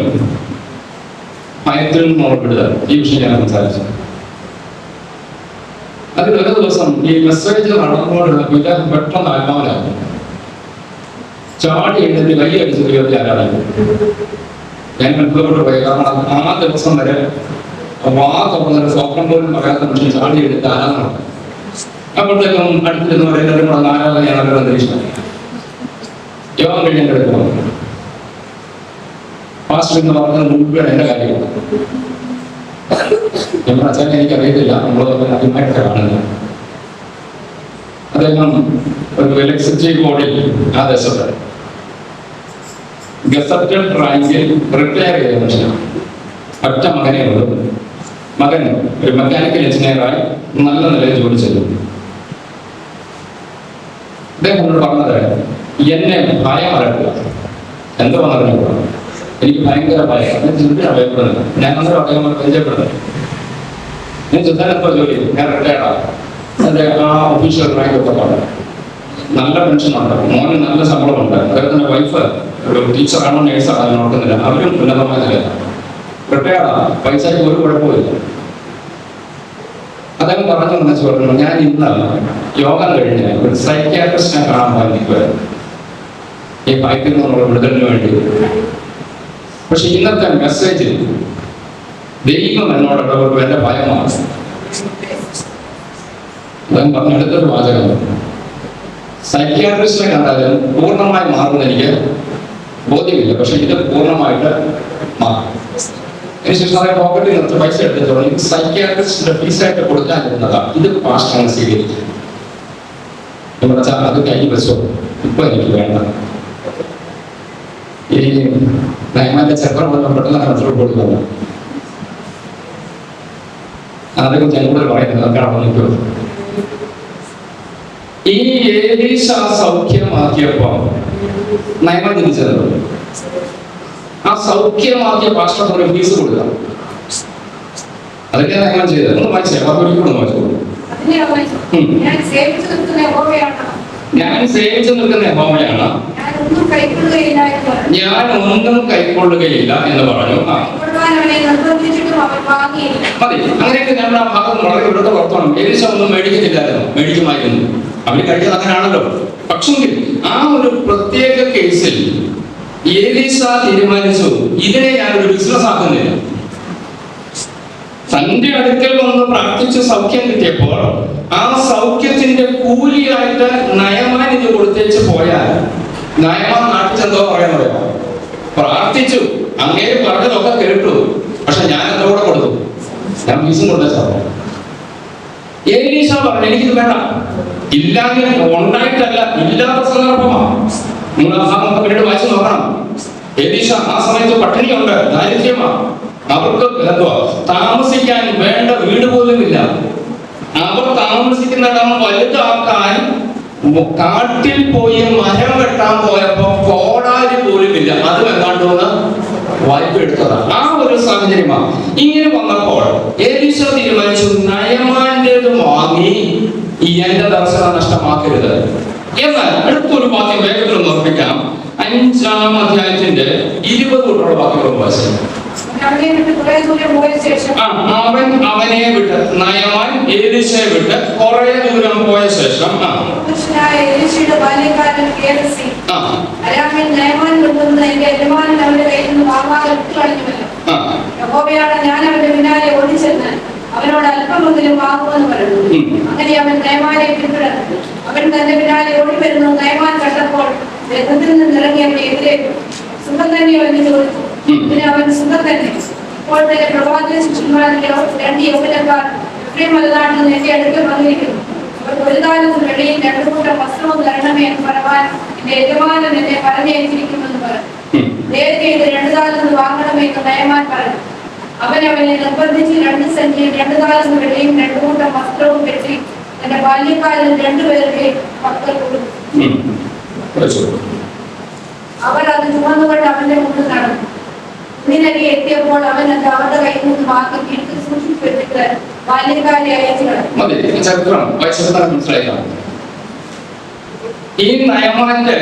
ഭയത്തിൽ നിന്ന് ഉൾപ്പെടുക, ഈ വിഷയം ഞാൻ സംസാരിച്ചു. അതിൽ ഒരു ദിവസം ഈ മെസ്സേജ് നടന്നുകൊണ്ട് പെട്ടെന്ന് ആത്മാവിലാകും, ചാടി എഴുന്നേറ്റ് കൈ അടിച്ച് ദൈവത്തെ ആരാധിക്കും. ഞാൻ അനുഭവപ്പെട്ടു പോയി. കാരണം ആ ദിവസം വരെ വാ തുറന്നൊരു സ്വപ്നം പോലും പറയാത്ത മനുഷ്യൻ ചാടി എടുത്ത് ആരാധന. അപ്പോഴത്തേക്കും അടുത്തിരുന്നവർ എല്ലാവരും കൂടെ ആരാധനയാണ് അവരുടെ അന്തരീക്ഷം. യോഗം കഴിഞ്ഞ എടുക്കുന്നു. പാസ്റ്റർ എന്ന് പറഞ്ഞത് മുൻപേ എന്റെ കാര്യമാണ്. നമ്മുടെ അച്ഛനെ എനിക്കറിയത്തില്ല, നമ്മൾ ആദ്യമായിട്ടൊക്കെ കാണുന്നത്. അദ്ദേഹം ഒരു ഇലക്ട്രിസിറ്റി ബോർഡിൽ ആ ദേശത്ത് ഗസറ്റഡ് റാങ്കിൽ റിട്ടയർ ചെയ്ത മനുഷ്യനാണ്. ഒറ്റ മകനേ ഉള്ളൂ. മകൻ ഒരു മെക്കാനിക്കൽ എഞ്ചിനീയറായി നല്ല നിലയിൽ ജോലി ചെയ്തു. അദ്ദേഹം എന്നോട് പറഞ്ഞത്, എന്നെ ഭയം അലട്ടുക. എന്തോ പറഞ്ഞു, എനിക്ക് ഭയങ്കര ഭയം. ഞാൻ ചിന്തയാണ് ഭയപ്പെടുന്നത്. ഞാൻ അന്നേരം അദ്ദേഹം പരിചയപ്പെടുന്നത്. ഞാൻ ചിന്താനെന്തോ ജോലി, ഞാൻ റിട്ടയർഡാണ്. എൻ്റെ ആ ഒഫീഷ്യൽ റാങ്കൊക്കെ പറഞ്ഞു. നല്ല പെൻഷനുണ്ട്, മോന് നല്ല ശമ്പളമുണ്ട്. അദ്ദേഹത്തിൻ്റെ വൈഫ് ഒരു ടീച്ചറാണോ നേഴ്സാണോ എന്ന് നോക്കുന്നില്ല, അവരും ഉന്നതമായ നിലയിലാണ്. റിട്ടയർഡാണ്, പൈസയ്ക്ക് ഒരു കുഴപ്പമില്ല. അദ്ദേഹം പറഞ്ഞു വന്നു പറഞ്ഞു, ഞാൻ ഇന്ന് യോഗം കഴിഞ്ഞ് ഒരു സൈക്യാട്രിസ്റ്റിനെ കാണാൻ പറഞ്ഞിരിക്കുമായിരുന്നു ഈ ഭയത്തിൽ നിന്നുള്ള വിടുതലിന് വേണ്ടി. പക്ഷെ ഇന്നത്തെ മെസ്സേജിൽ ദൈവം എന്നോട് ഇടപെട്ടു, എന്റെ ഭയമാണ്. അദ്ദേഹം പറഞ്ഞ അടുത്തൊരു വാചകം, സൈക്യാട്രിസ്റ്റിനെ കണ്ടാലും പൂർണ്ണമായി മാറുന്ന എനിക്ക് ബോധ്യമില്ല, പക്ഷെ ഇത് പൂർണ്ണമായിട്ട് മാറും. അതിനുശേഷം അദ്ദേഹം പോക്കറ്റിൽ നിർത്തി പൈസ എടുത്തിട്ട് സൈക്യാട്രിസ്റ്റിന്റെ ഫീസായിട്ട് കൊടുക്കാനിരുന്നതാണ്. ഇത് പാസ്റ്റർ സ്വീകരിച്ചു. അത് കഴിഞ്ഞ് വെച്ചോ, ഇപ്പൊ എനിക്ക് വേണ്ട. ഈ നയമാന്റെ ചക്രം പെട്ടെന്ന് കൺട്രോൾ കൊടുക്കുന്നു. അതൊക്കെ ജനങ്ങൾ പറയുന്നത് അതൊക്കെയാണ് വന്നിട്ടുള്ളത്. ഈ ഏലീശ സൗഖ്യമാക്കിയപ്പോ നയമാൻ തിരിച്ചത്, ആ സൗഖ്യമാക്കിയ പാസ്റ്റർ ഒരു ഫീസ് കൊടുക്കാം. അതൊക്കെ നയമാൻ ചെയ്തത്. ഒന്ന് വായിച്ചേ, ഒരിക്കലും വായിച്ചു. ഞാൻ സേവിച്ചു നിൽക്കുന്ന യഹോവയാണ്, ഞാൻ ഒന്നും കൈക്കൊള്ളുകയില്ല എന്ന് പറഞ്ഞു. മതി. അങ്ങനെയൊക്കെ ഞാൻ ആ ഭാഗം വളരെ ഇവിടുത്തെ പുറത്തോണം. ഏലീശ ഒന്നും മേടിക്കത്തില്ലായിരുന്നു, മേടിക്കുമായിരുന്നു. അവര് കഴിച്ചത് അങ്ങനെയാണല്ലോ. പക്ഷെങ്കിൽ ആ ഒരു പ്രത്യേക കേസിൽ ഏലീശ തീരുമാനിച്ചു, ഇതിനെ ഞാനൊരു ബിസിനസ് ആക്കുന്നില്ല. തന്റെ അടുക്കൽ വന്ന് പ്രാർത്ഥിച്ച് സൗഖ്യം കിട്ടിയപ്പോൾ ആ സൗഖ്യത്തിന്റെ കൂലിയായിട്ട് നയമാൻ ഇത് കൊടുത്തേച്ച് പോയാൽ നയമാൻ നാട്ടിൽ ചെന്തോ പറയുന്നത് പ്രാർത്ഥിച്ചു, അങ്ങേര് പറഞ്ഞതൊക്കെ കേട്ടു, പക്ഷെ ഞാൻ എന്തോടെ കൊടുത്തു, ഞാൻ ഫീസും കൊടുത്ത. എലീശ പറഞ്ഞു എനിക്കിത് വേണ്ട, ഇല്ലാതെ ഉണ്ടായിട്ടല്ല, ഇല്ലാത്ത സന്ദർഭമാണ്. നിങ്ങൾ ആ പിന്നീട് വായിച്ചു നോക്കണം. എലീശ ആ സമയത്ത് പട്ടിണിയുണ്ട്, ദാരിദ്ര്യമാണ്, അവർക്ക് എന്തുവാ താമസിക്കാൻ വേണ്ട വീട് പോലും ഇല്ല. അവർ താമസിക്കുന്നിടം വലുതാക്കാൻ കാട്ടിൽ പോയി മരം വെട്ടാൻ പോയപ്പോ കോടാലി പോലും ഇല്ല. അത് വെക്കാണ്ടോന്ന് വായ്പ എടുത്തതാണ്. ആ ഒരു സാഹചര്യമാണ്. ഇങ്ങനെ വന്നപ്പോൾ എലീശ തീരുമാനിച്ചു, നയമാന്റേത് വാങ്ങി എന്റെ ദർശനം നഷ്ടമാക്കരുത്. എന്നാൽ അടുത്തൊരു വാക്യം വേഗത്തിൽ ഓർമ്മിക്കാം. 5-ാം അധ്യായത്തിന്റെ 20 തൊട്ടുള്ള വാക്യങ്ങൾ വായിച്ചു. അവൻ അവനെ വിട്ട്, നയമാൻ എലീശയെ വിട്ട് കുറെ ദൂരം പോയ ശേഷം ഞാൻ അവന്റെ പിന്നാലെ ഓടിച്ചെന്ന് അവനോട് അല്പമെങ്കിലും വാങ്ങുമെന്ന് പറഞ്ഞു. അങ്ങനെ അവൻ നയമാനെ പിന്തുടർന്നു. അവൻ തന്റെ പിന്നാലെ ഓടി വരുന്നു. നയമാൻ കണ്ടപ്പോൾ രഥത്തിൽ നിന്നിറങ്ങി അവനെ എതിരേറ്റു. സുഖം തന്നെയോ എന്ന് ചോദിച്ചു. പിന്നെ അവൻ സുഖം തന്നെ. ഇപ്പോൾ തന്നെ പ്രവാചക ശിഷ്യന്മാരിലെ 2 യൗവനക്കാർ എഫ്രൈം മലനാട്ടിൽ നിന്ന് എന്റെ അടുക്കൽ വന്നിരിക്കുന്നു. അവർക്ക് ഒരു കാലത്ത് വെള്ളിയും 2 കൂട്ടം വസ്ത്രവും തരണമേ എന്ന് പറയാൻ എന്റെ യജമാനൻ എന്നെ പറഞ്ഞയച്ചിരിക്കുമെന്ന് പറഞ്ഞു. നേരത്തെ ഇത് 2 കാലത്ത് വാങ്ങണമേ എന്ന് നയമാൻ പറഞ്ഞു. അവനെ നിർബന്ധിച്ച് 2 സഞ്ചിയും 2 കാലത്ത് വെള്ളിയും 2 കൂട്ടം വസ്ത്രവും കെട്ടി എന്റെ ബാല്യക്കാരിൽ 2 പേരുടെ പക്കൽ കൊടുത്തു. അവർ അത് ചുമന്നുകൊണ്ട് അവന്റെ മുന്നിൽ നടന്നു. കുന്നിനരികെ എത്തിയപ്പോൾ അവൻ അത് അവരുടെ കയ്യിൽ നിന്ന് വാങ്ങി വീട്ടിൽ സൂക്ഷിച്ചു വെച്ചിട്ട് ബാല്യക്കാരെ അയച്ചു കളഞ്ഞു. ഈ നയമാന്റെ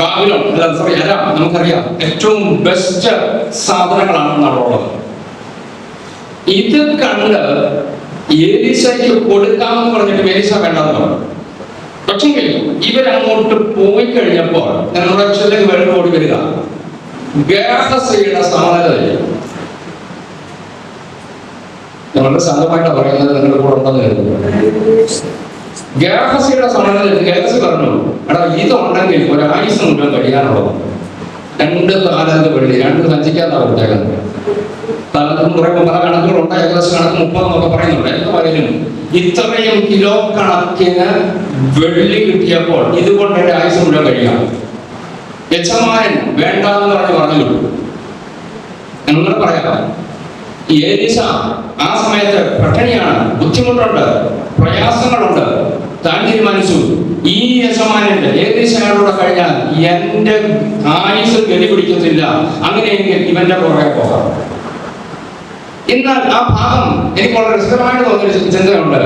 ബാബിലോൺ നമുക്കറിയാം ഏറ്റവും ബെസ്റ്റ് സാധനങ്ങളാണ് അവിടെ ഉള്ളത്. ഇത് കണ്ട് എലീശയ്ക്ക് കൊടുക്കാമെന്ന് പറഞ്ഞിട്ട് എലീശ വേണ്ടെന്ന് പറഞ്ഞു. പക്ഷെങ്കിൽ ഇവരങ്ങോട്ട് പോയി കഴിഞ്ഞപ്പോൾ നമ്മുടെ ലക്ഷ്യത്തിലേക്ക് വേണ്ടി ഓടി വരിക ഗേഹസിയുടെ സമനില. ഞങ്ങളുടെ സ്വന്തമായിട്ടാണ് പറയുന്നത്, നിങ്ങളുടെ കൂടെ ഉണ്ടെന്ന് കരുതുന്നു. ഗേഹസിയുടെ സമനില ഗേഹസി പറഞ്ഞു, എടാ ഇതുണ്ടെങ്കിൽ ഒരാഴ്ച മുഴുവൻ കഴിയാനുള്ളത് 2 താലന്ത് വെള്ളി 2 സഞ്ചിക്കാന്നാണ് കൊടുത്തേക്കുന്നത്. താലന്തെന്ന് പറയുമ്പോൾ പല കണക്കുകളുണ്ട്, ഏകദേശം കണക്ക് 30 എന്നൊക്കെ പറയുന്നുണ്ട്. എന്ത് പറയും ഇത്രയും കിലോ കണക്കിന് വെള്ളി കിട്ടിയപ്പോൾ ഇതുകൊണ്ട് എന്റെ ആയുസ് മുഴുവൻ കഴിയാം. യജമാനൻ വേണ്ടെന്ന് പറഞ്ഞു. നിങ്ങൾ പറയാം എലീശ ആ സമയത്ത് പട്ടിണിയാണ്, ബുദ്ധിമുട്ടുണ്ട്, പ്രയാസങ്ങളുണ്ട്. താൻ തീരുമാനിച്ചു ഈ യജമാനന്റെ എലീശയോടെ കഴിഞ്ഞാൽ എന്റെ ആയുസ് ഗതി പിടിക്കത്തില്ല, അങ്ങനെയെങ്കിൽ ഇവന്റെ പുറകെ പോകാം. എന്നാൽ ആ ഭാഗം എനിക്ക് വളരെ രസകരമായിട്ട് തോന്നിയൊരു ചിന്തയുണ്ട്.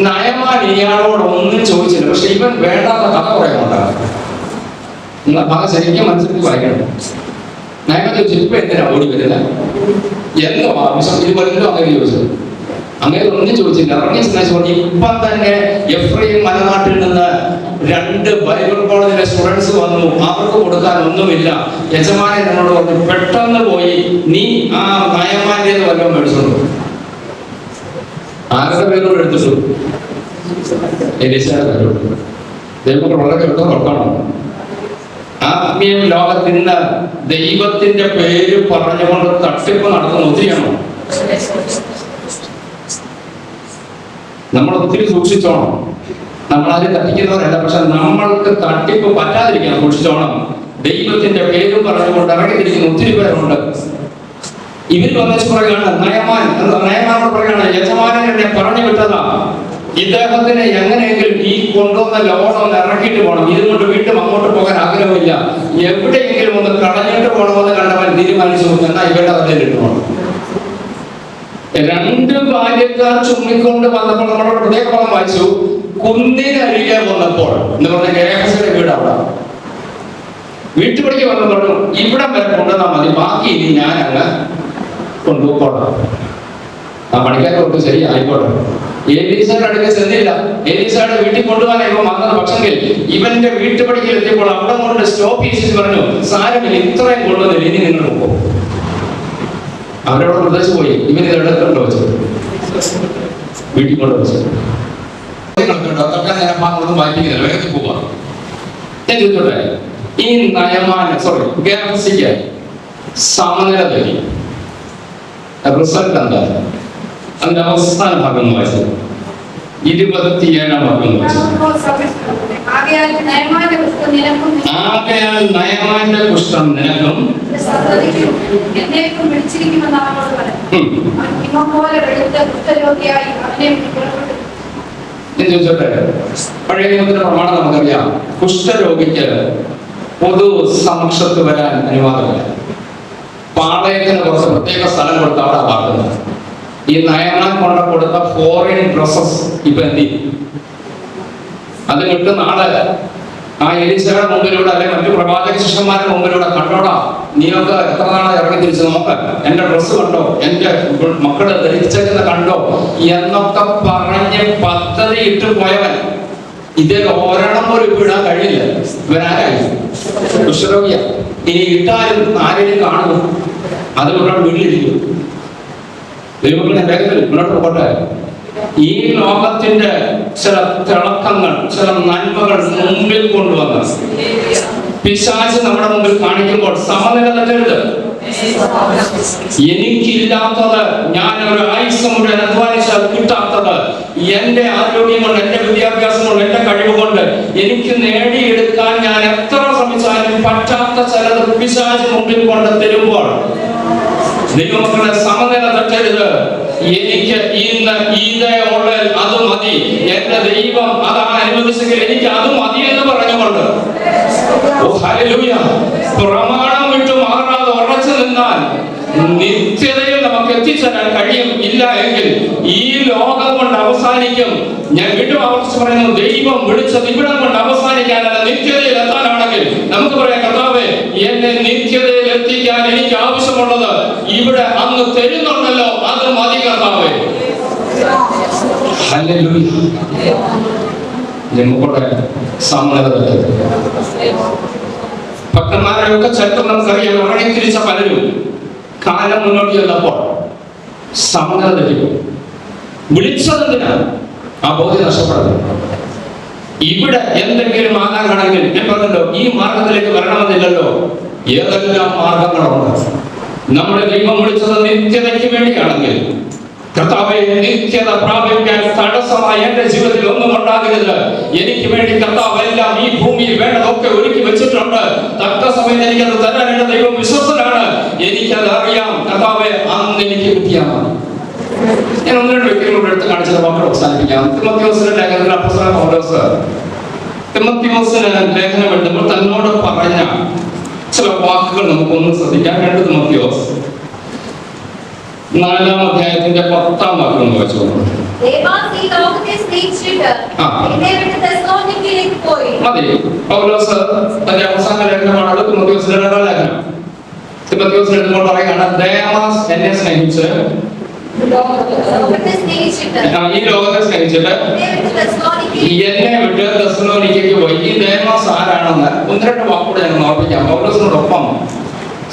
നയമാൻ ഇയാളോട് ഒന്നും ചോദിച്ചില്ല, പക്ഷെ ഇവൻ വേണ്ടാത്ത കഥ പറയുന്നുണ്ട്. നിങ്ങൾ ഭാഗം ശരിക്കും മനസ്സിലാക്കി വായിക്കണം. നയമാൻ ചോദിച്ചു, ഇപ്പൊ എന്തിനാ ഓടി വരുന്നത്, എന്തോ ആവശ്യം, ഇതുപോലെല്ലോ അങ്ങനെ ചോദിച്ചത്. അങ്ങനെ ഒന്നും ചോദിച്ചില്ല. ഇറങ്ങി സ്നേഹിച്ചു. ഇപ്പം തന്നെ എഫ്രൈം മലനാട്ടിൽ നിന്ന് 2 ബൈബിൾ കോളേജിലെ സ്റ്റുഡൻസ് വന്നു, അവർക്ക് കൊടുക്കാൻ ഒന്നുമില്ല. യജമാനൻ എന്നോട് പറഞ്ഞു, പെട്ടെന്ന് പോയി നീ ആ നയമാന്റെ വല്ലതും മേടിച്ചോളൂ. ആരുടെ പേരോട് എടുത്തിട്ടു? എലീശയുടെ പേരോട്. ദൈവങ്ങൾ വളരെ ഉറപ്പാണ്. ആത്മീയ ലോകത്തിന് ദൈവത്തിന്റെ പേര് പറഞ്ഞുകൊണ്ട് തട്ടിപ്പ് നടത്തുന്ന ഒത്തിരിയാണോ? നമ്മൾ ഒത്തിരി സൂക്ഷിച്ചോണം. നമ്മളാരും തട്ടിക്കുന്നവരല്ല, പക്ഷെ നമ്മൾക്ക് തട്ടിപ്പ് പറ്റാതിരിക്കാൻ സൂക്ഷിച്ചോണം. ദൈവത്തിന്റെ പേരും പറഞ്ഞുകൊണ്ട് ഇറങ്ങിത്തിരിക്കുന്ന ഒത്തിരി പേരുണ്ട്. ഇവർ വന്നിച്ച് പറയുകയാണ്, നയമാനോട് പറയുകയാണ്, യജമാനൻ എന്നെ പറഞ്ഞു വിട്ടതാ, ഇദ്ദേഹത്തിന് എങ്ങനെയെങ്കിലും ഈ കൊണ്ടുവന്ന ലോഡൊന്ന് ഇറക്കിയിട്ട് പോകണം, ഇതുകൊണ്ട് വീണ്ടും അങ്ങോട്ട് പോകാൻ ആഗ്രഹമില്ല, എവിടെയെങ്കിലും ഒന്ന് കളഞ്ഞിട്ട് പോകണമെന്ന് കണ്ടവൻ തീരുമാനിച്ചു, എന്നാൽ ഇവരുടെ അതിലിട്ട് പോകണം. 2 ബാല്യക്കാർ ചുമ്മിക്കൊണ്ട് വന്നപ്പോൾ നമ്മുടെ പ്രത്യേകം വായിച്ചു. കുന്നിനരികെ വന്നപ്പോൾ എന്ന് പറഞ്ഞ ഗേഹസിയുടെ വീട് അവിടെ വീട്ടുപടിക്ക് വന്ന് പറഞ്ഞു, ഇവിടം വരെ കൊണ്ടുവന്നാൽ മതി, ബാക്കി ഇനി ഞാൻ അങ്ങ് കൊണ്ടുപോകണം. ആ പണിക്കാർക്ക് ശരി ആയിക്കോട്ടെ. എലീശയുടെ അടുത്ത് ചെന്നില്ല. എലീശയുടെ വീട്ടിൽ കൊണ്ടുപോകാൻ ഇവ വന്നത്. പക്ഷെങ്കിൽ ഇവന്റെ വീട്ടുപടിക്കൽ എത്തിയപ്പോൾ അവിടെ കൊണ്ട് സ്റ്റോപ്പ് ചെയ്തിട്ട് പറഞ്ഞു, സാരമില്ല, ഇത്രയും കൊണ്ടുവന്നില്ല, ഇനി നിങ്ങൾ പോകും. അവരവിടെ നിർദ്ദേശിച്ചു പോയി. ഇവൻ ഇതെടുക്കണ്ടോ വെച്ചത് വീട്ടിൽ കൊണ്ട് വെച്ചത് അതൊക്കെ ഞാൻ ഭാഗങ്ങളൊന്നും വായിപ്പിക്കുന്നില്ല, വേഗത്തിൽ പോവാ. ഞാൻ ചോദിച്ചോട്ടെ, ഈ ഗാലക്സിക്ക് സമനില തരി റിസൾട്ട് എന്താ? അതിന്റെ അവസാന ഭാഗം വായിച്ചത് 27-ാം ഭാഗം വായിച്ചത്. ആകയാൽ നയമാന്റെ കുഷ്ഠം നിനക്കും എന്നേക്കും വിളിച്ചിരിക്കുമെന്ന് അവനോട് പറഞ്ഞു. ഹിമം പോലെ വെളുത്ത കുഷ്ഠരോഗിയായി അവനെ പുറപ്പെട്ടു. ഞാൻ ചോദിച്ചോട്ടെ, പഴയ നിയമത്തിന്റെ പ്രമാണം നമുക്കറിയാം, കുഷ്ഠരോഗിക്ക് പൊതു സമക്ഷത്ത് വരാൻ അനുവാദമില്ല. പാളയത്തിന് കുറച്ച് പ്രത്യേക സ്ഥലം കൊടുത്ത് അവിടെ പാർക്കുന്നത്. ഈ നയമാൻ കൊടുത്ത ഫോറിൻ ഡ്രസ്സസ് ഇപ്പൊ എന്ത് ചെയ്യും? അത് വിട്ട് നാളെ ആ എലീശയുടെ മുമ്പിലൂടെ അല്ലെങ്കിൽ മറ്റു പ്രവാചക ശിഷ്യന്മാരുടെ മുമ്പിലൂടെ കണ്ടോടാ, നീയൊക്കെ എത്ര നാളെ ഇറങ്ങി തിരിച്ച് നോക്ക്, എന്റെ ഡ്രസ്സ് കണ്ടോ, എന്റെ മക്കള് ധരിച്ചേക്കുന്ന കണ്ടോ എന്നൊക്കെ പറഞ്ഞ് പദ്ധതി ഇട്ട് പോയവൻ ഇതിൽ ഒരെണ്ണം പോലും ഇപ്പൊ ഇടാൻ കഴിയില്ല. ഇവനാരായി? കുഷ്ഠരോഗിയ. ഇനി ഇട്ടാലും ആരെയും കാണുന്നു, അത് ഇവിടെ വീട്ടിലിരിക്കും. ദൈവങ്ങളെ വേഗത്തിൽ മുന്നോട്ട് പോട്ടെ. ഈ ലോകത്തിന്റെ ചില തിളക്കങ്ങൾ, ചില നന്മകൾ മുമ്പിൽ കൊണ്ടുവന്ന് പിശാച് നമ്മുടെ മുമ്പിൽ കാണിക്കുമ്പോൾ സമനില തെറ്റരുത്. എനിക്കില്ലാത്തത്, ഞാൻ ഒരു ആയുസ് മുഴുവൻ അധ്വാനിച്ചാൽ കിട്ടാത്തത്, എന്റെ ആരോഗ്യം കൊണ്ട്, എന്റെ വിദ്യാഭ്യാസം കൊണ്ട്, എന്റെ കഴിവ് കൊണ്ട് എനിക്ക് നേടിയെടുക്കാൻ ഞാൻ എത്ര ശ്രമിച്ചാലും പറ്റാത്ത ചിലത് പിശാച് മുമ്പിൽ കൊണ്ട് തരുമ്പോൾ ദൈവമക്കളെ സമനില തെറ്റരുത്. എനിക്ക് ഇന്ന് ഇതേ ഉള്ളിൽ അത് മതി, എന്റെ ദൈവം അതാണ് അനുവദിച്ചെങ്കിൽ എനിക്ക് അത് മതി എന്ന് പറഞ്ഞുകൊണ്ട് പ്രമാണം വിട്ടു മാറാതെ ഉറച്ചു നിന്നാൽ നിത്യതയിൽ നമുക്ക് എത്തിച്ചേരാൻ കഴിയും. ഇല്ല എങ്കിൽ ഈ ലോകം കൊണ്ട് അവസാനിക്കും. ഞാൻ വീണ്ടും ആവർത്തിച്ച് പറയുന്നു, ദൈവം വിളിച്ചത് ഇവിടം കൊണ്ട് അവസാനിക്കാനല്ല, നിത്യതയിൽ എത്താനാണെങ്കിൽ നമുക്ക് പറയാം, കർത്താവേ എന്നെ നിത്യതയിൽ എത്തിക്കാൻ എനിക്ക് ആവശ്യമുള്ളത് ഇവിടെ അങ്ങ് തരുന്നുണ്ടല്ലോ, അത് മതി കർത്താവേ. നമുക്കൂടെ സമനില ഭക്തന്മാരെയൊക്കെ ചരിത്രം നമുക്കറിയാം. ഉടനെ തിരിച്ച പലരും കാലം മുന്നോട്ട് ചെന്നപ്പോൾ സമനില തെറ്റിപ്പോയി. വിളിച്ചതെന്തിനാ? ആ ബോധ്യം നഷ്ടപ്പെടുന്നത്. ഇവിടെ എന്തെങ്കിലും ആകാനാണെങ്കിൽ ഞാൻ പറഞ്ഞല്ലോ, ഈ മാർഗത്തിലേക്ക് വരണമെന്നില്ലല്ലോ. ഏതെല്ലാം മാർഗങ്ങളുണ്ട്. നമ്മുടെ ദൈവം വിളിച്ചത് നിത്യതയ്ക്ക് വേണ്ടിയാണെങ്കിൽ, കർത്താവേ നിത്യത പ്രാപിക്കാൻ തടസ്സമായി എന്റെ ജീവിതത്തിൽ ഒന്നും ഉണ്ടാകരുത്. എനിക്ക് വേണ്ടി കർത്താവ് എല്ലാം ഈ ഭൂമിയിൽ വേണ്ടതൊക്കെ ഒരുക്കി വെച്ചിട്ടുണ്ട്. തക്ക സമയത്ത് എനിക്കത് തരാൻ എന്റെ ദൈവം വിശ്വസ്തനാണ്. എനിക്കത് അറിയാം. കർത്താവേ അന്ന് എനിക്ക് കിട്ടിയാൽ ഞാൻ ഒന്ന് രണ്ട് വ്യക്തികളോട് എടുത്ത് കാണിച്ചത് വാക്കുകൾ അവസാനിപ്പിക്കാം. തിമോത്തിയോസിന്റെ ലേഖനത്തിൽ അപ്പോസ്തലൻ പൗലോസ് തിമോത്തിയോസിന് ലേഖനം എഴുതുമ്പോൾ തന്നോട് പറഞ്ഞ ചില വാക്കുകൾ നമുക്കൊന്ന് ശ്രദ്ധിക്കാം. 2 തിമോത്തിയോസ് 4-ാം അധ്യായത്തിന്റെ 10-ാം വാക്യം വായിച്ചു. മതി. പൗലോസ് തന്റെ അവസാന ലേഖനമാണ് തിമോത്തിയോസിന്റെ ലേഖനം. തിമോത്തിയോസിന് എഴുതുമ്പോൾ പറയുകയാണ്, ദേമാസ് എന്നെ സ്നേഹിച്ച്, ഈ ലോകത്തെ സ്നേഹിച്ചിട്ട് എന്നെ വിട്ട് തെസ്സലോനിക്കയ്ക്ക് പോയി. ഈ ദേമാസ് ആരാണെന്ന് 1-2 വാക്കുകൂടെ ഞാൻ ഓർപ്പിക്കാം. പൗലോസിനോടൊപ്പം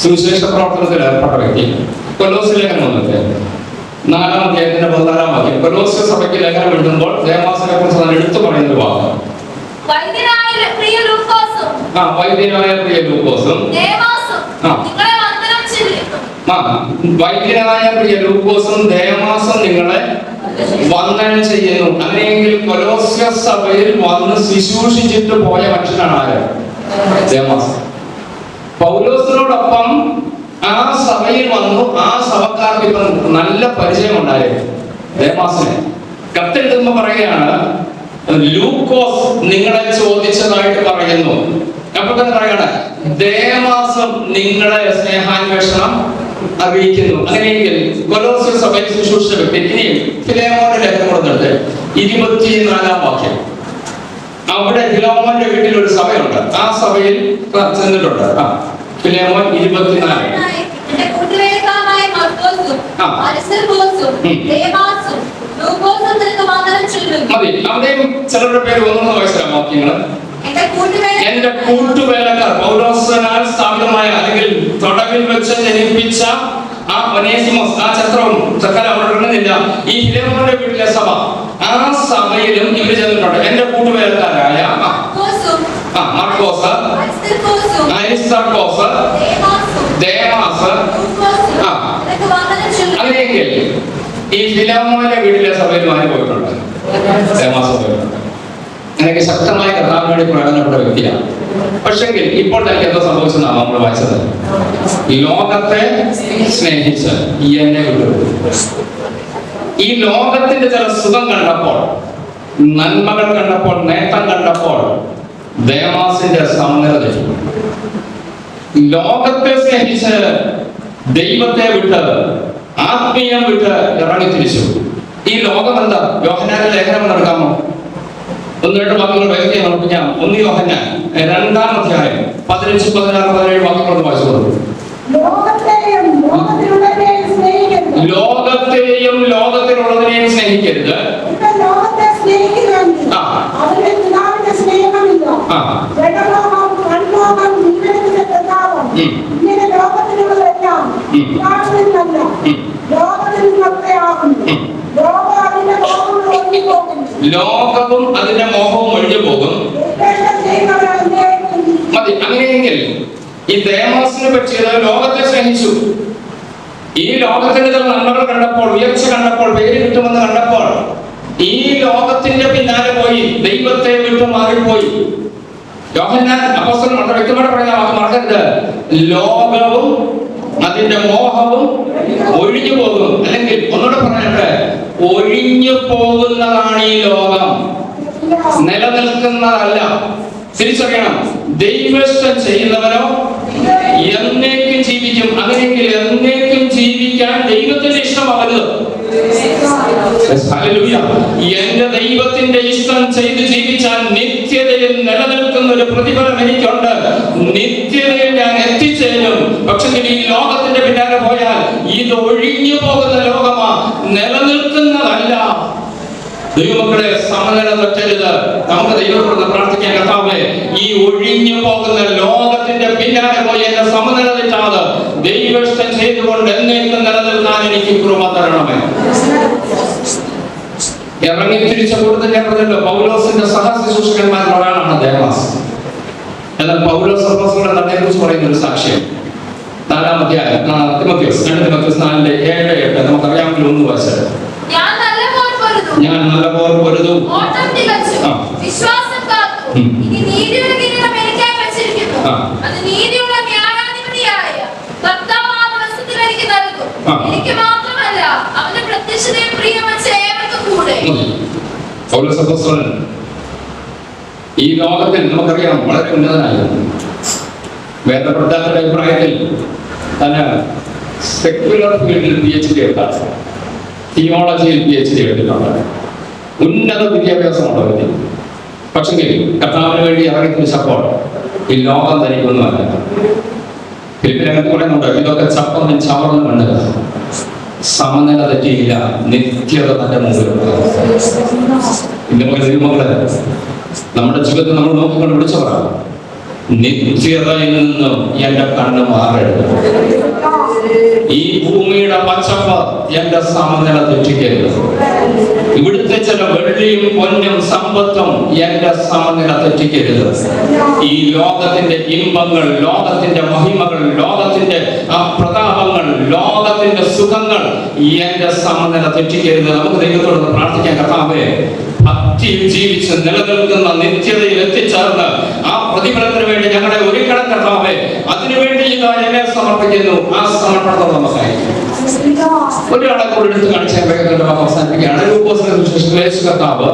സുവിശേഷ പ്രവർത്തനത്തിൽ ഏർപ്പെട്ട വ്യക്തി. കൊലോസ്യ ലേഖനം വന്നിട്ട് 4-ാം അധ്യായത്തിന്റെ 14-ാം വാക്യം. കൊലോസ്യ സഭയ്ക്ക് ലേഖനം എഴുതുമ്പോൾ ദേമാസിനെ കുറിച്ച് എടുത്തു പറയുന്ന ഒരു വാക്ക്, വൈദ്യനായ പ്രിയ ലൂക്കോസും വൈദ്യനായ പ്രിയ ലൂക്കോസും ദേമാസും നിങ്ങളെ വന്ദനം ചെയ്യുന്നു. അങ്ങനെയെങ്കിൽ കൊലോസ്യ സഭയിൽ വന്ന് ശുശ്രൂഷിച്ചിട്ട് പോയ മനുഷ്യനാണ് ആര്? ദേമാസ്. പൗലോസിനോടൊപ്പം ആ സഭയിൽ വന്നു. ആ സഭക്കാർക്ക് ഇപ്പൊ നല്ല പരിചയം ഉണ്ടായിരുന്നു ദേമാസിനെ. കത്തെഴുതുമ്പോ പറയുകയാണ്, ലൂക്കോസ് നിങ്ങളെ ചോദിച്ചതായിട്ട് പറയുന്നു. അപ്പൊ തന്നെ പറയാണ്, ദേമാസം നിങ്ങളെ സ്നേഹാന്വേഷണം അറിയിക്കുന്നു. അങ്ങനെയെങ്കിൽ കൊലോസ്യ സഭയിൽ ശുശ്രൂഷിച്ച വ്യക്തി. ഇനിയും ഫിലേമോന്റെ ലേഖനം കൊടുത്തിട്ട് 24-ാം വാക്യം. അവിടെ ഫിലേമോന്റെ വീട്ടിൽ ഒരു സഭയുണ്ട്. ആ സഭയിൽ ചെന്നിട്ടുണ്ട്. ഫിലേമോൻ 24. മതി. അവിടെയും ചിലരുടെ പേര് 1 വയസ്സാണ് വാക്യങ്ങള്. എന്റെ കൂട്ടുവേലക്കാർ, പൗലോസിനാൽ സ്ഥാപിതമായ അല്ലെങ്കിൽ തടവിൽ വെച്ച് ജനിപ്പിച്ച ആ ഒനേസിമോസ്, ആ ചത്രവും ചക്കല അവിടെ ഇറങ്ങുന്നില്ല. ഈ ഫിലോമോന്റെ വീട്ടിലെ സഭ, ആ സഭയിലും ഇവര് ചെന്നിട്ടുണ്ട്. എന്റെ കൂട്ടുവേലക്കാരായ മർക്കോസ്, അരിസ്തർക്കോസ്, ദേമാസ്. അങ്ങനെയെങ്കിൽ ഈ ഫിലോമോന്റെ വീട്ടിലെ സഭയിൽ മാറി പോയിട്ടുണ്ട്, ദേമാസ് പോയിട്ടുണ്ട്. അങ്ങനെയൊക്കെ ശക്തമായ കർത്താവിന് വേണ്ടി പ്രയോജനപ്പെട്ട വ്യക്തിയാണ്. പക്ഷെങ്കിൽ ഇപ്പോൾ തന്നെ എന്തോ സംഭവിച്ചെന്നാണ് നമ്മൾ വായിച്ചത്. ലോകത്തെ സ്നേഹിച്ച് എന്നെ വിട്ടു. ഈ ലോകത്തിന്റെ ചില സുഖം കണ്ടപ്പോൾ, നന്മകൾ കണ്ടപ്പോൾ, നേട്ടം കണ്ടപ്പോൾ ദേമാസിന്റെ സമനില തെറ്റി. ലോകത്തെ സ്നേഹിച്ച് ദൈവത്തെ വിട്ട്, ആത്മീയം വിട്ട് ഇറങ്ങി തിരിച്ചു. ഈ ലോകം എന്താ? യോഹന്നാന്റെ ലേഖനം നടക്കാമോ? 1-2 വാക്യങ്ങൾ വേഗത്തിൽ നമുക്ക് ഞാൻ 1 യോഹന്നാൻ 2-ാം അധ്യായം 15, 16, 17 വാക്യങ്ങൾ വായിച്ചു കൊടുക്കും. ലോകത്തെയും ലോകത്തിലുള്ളതിനെയും സ്നേഹിക്കരുത്. ലോകവും അതിന്റെ മോഹവും ഒഴിഞ്ഞു പോകും. മതി. അങ്ങനെയെങ്കിൽ ഈ ദേമാസിനെ പറ്റിയത് ലോകത്തെ സ്നേഹിച്ചു. ഈ ലോകത്തിന്റെ ചില നന്മകൾ കണ്ടപ്പോൾ, ഉയർച്ച കണ്ടപ്പോൾ, പേര് കിട്ടുമെന്ന് കണ്ടപ്പോൾ ഈ ലോകത്തിന്റെ പിന്നാലെ പോയി, ദൈവത്തെ വിട്ടു മാറിപ്പോയി. യോഹന്നാൻ അപ്പോസ്തലൻ വളരെ വ്യക്തമായിട്ട് പറയുന്ന വാക്ക് മറക്കരുത്. ലോകവും അതിന്റെ മോഹവും ഒഴിഞ്ഞു പോകും. അല്ലെങ്കിൽ ഒന്നുകൂടെ പറയട്ടെ, ഒഴിഞ്ഞു പോകുന്നതാണ് ഈ ലോകം, നിലനിൽക്കുന്നതല്ല. തിരിച്ചറിയണം. ദൈവഇഷ്ടം ചെയ്യുന്നവനോ എന്നേക്കും ജീവിക്കും. അങ്ങനെയെങ്കിൽ എന്നേക്കും ജീവിക്കാൻ ദൈവത്തിന്റെ ഇഷ്ടമാവരുത്. എന്റെ ദൈവത്തിന്റെ ഇഷ്ടം ചെയ്ത് ജീവിച്ചാൽ നിത്യതയിൽ നിലനിൽക്കുന്ന ഒരു പ്രതിഫലം എനിക്കുണ്ട്. നിത്യതയിൽ ഞാൻ എത്തിച്ചേരും. പക്ഷെ ഈ ലോകത്തിന്റെ പിന്നാലെ പോയാൽ ഇത് ഒഴിഞ്ഞു പോകുന്ന ലോകമാ, നിലനിൽക്കുന്നതല്ല. ദൈവമക്കളെ, സമനില തെറ്റരുത്. നമുക്ക് ദൈവത്തോട് പ്രാർത്ഥിക്കാൻ, കർത്താവേ, ഈ ഒഴിഞ്ഞു പോകുന്ന ലോകത്തിന്റെ പിന്നാലെ പോയി എന്നെ സമനില തെറ്റാതെ ദൈവഇഷ്ടം ചെയ്തുകൊണ്ട് എന്നേക്കും നിലനിൽക്കാൻ എനിക്ക് കൃപ തരണമേ. ഇറങ്ങി തിരിച്ച കൂടുതൽ ഞാൻ പറഞ്ഞല്ലോ, പൗലോസിന്റെ സഹശുശ്രൂഷകന്മാരിൽ ഒരാളാണ് ദേമാസ്. എന്നാൽ പൗലോസ് അപ്പോസ്തലൻ തന്നെ കുറിച്ച് പറയുന്ന ഒരു സാക്ഷ്യം 4-ാം അധ്യായം തിമോഥെയോസ് 4:7-8 നമുക്കറിയാമെങ്കിൽ ഒന്ന് വായിച്ചത്. ഞാൻ നല്ലപോലെ പൊരുതും, വിശ്വാസം കാത്തു, ഇനി നീതിയുടെ കിരീടം എനിക്കായി വച്ചിരിക്കുന്നു. അത് നീതിയുള്ള ന്യായാധിപതിയായ കർത്താവ് ആ ദിവസത്തിൽ എനിക്ക് നൽകും. എനിക്ക് മാത്രമല്ല, അവന്റെ പ്രത്യക്ഷതയിൽ പ്രിയം വച്ച ഏവർക്കും കൂടെ. പൗലോസ് അപ്പോസ്തലൻ ഈ ലോകത്തിൽ നമുക്കറിയാം വളരെ ഉന്നതനായിരുന്നു. വേദപ്രധാനയുടെ അഭിപ്രായത്തിൽ തന്നെ സെക്യുലർ ഫീൽഡിൽ PhD എടുത്താണ്, തിയോളജിയിൽ PhD എടുത്തിട്ടുണ്ട്. ഉന്നത വിദ്യാഭ്യാസമുള്ള വ്യക്തി. പക്ഷെങ്കിൽ കർത്താവിന് വേണ്ടി ഇറങ്ങി തിരിച്ചപ്പോൾ ഈ ലോകം തനിക്കൊന്നുമല്ല. ഫിലിപ്പിനകത്ത് പറയുന്നുണ്ട്, ഇതൊക്കെ ചപ്പന്നും ചവർന്നും കണ്ടത്, സമനില തെറ്റിയില്ല, നിത്യത തന്റെ മുമ്പിലുണ്ട്. ഇന്നുമകളെ നമ്മുടെ ജീവിതത്തിൽ നമ്മൾ നോക്കിക്കൊണ്ട് വിളിച്ചു പറയാം, നിത്യതയിൽ നിന്നും എന്റെ കണ്ണ് മാറരുത്. ഈ ഭൂമിയുടെ പച്ചപ്പ് എന്റെ സമനില തെറ്റിക്കരുത്. ഇവിടുത്തെ ചില വെള്ളിയും പൊന്നും സമ്പത്തും എന്റെ സമനില തെറ്റിക്കരുത്. ഈ ലോകത്തിന്റെ ഇമ്പങ്ങൾ, ലോകത്തിന്റെ മഹിമകൾ, ലോകത്തിന്റെ പ്രതാപങ്ങൾ, ലോകത്തിന്റെ സുഖങ്ങൾ എന്റെ സമനില തെറ്റിക്കരുത്. നമുക്ക് ദൈവത്തോട് പ്രാർത്ഥിക്കാൻ, കർത്താവേ, ഭക്തിയിൽ ജീവിച്ച് നിലനിൽക്കുന്ന നിത്യതയിൽ എത്തിച്ചേർന്ന് ആ പ്രതിഫലത്തിന് വേണ്ടി ഞങ്ങളെ ഒരുക്കണം കർത്താവേ. അതിനുവേണ്ടി ഇതാ എന്നെ സമർപ്പിക്കുന്നു. ആ സമർപ്പണത്തോടെ നമുക്കായി ഒരാളെ കൂടെ എടുത്ത് കാണിച്ചാൽ വേഗത്തിന്റെ വാക്ക് അവസാനിപ്പിക്കുകയാണ്. യേശു കർത്താവ്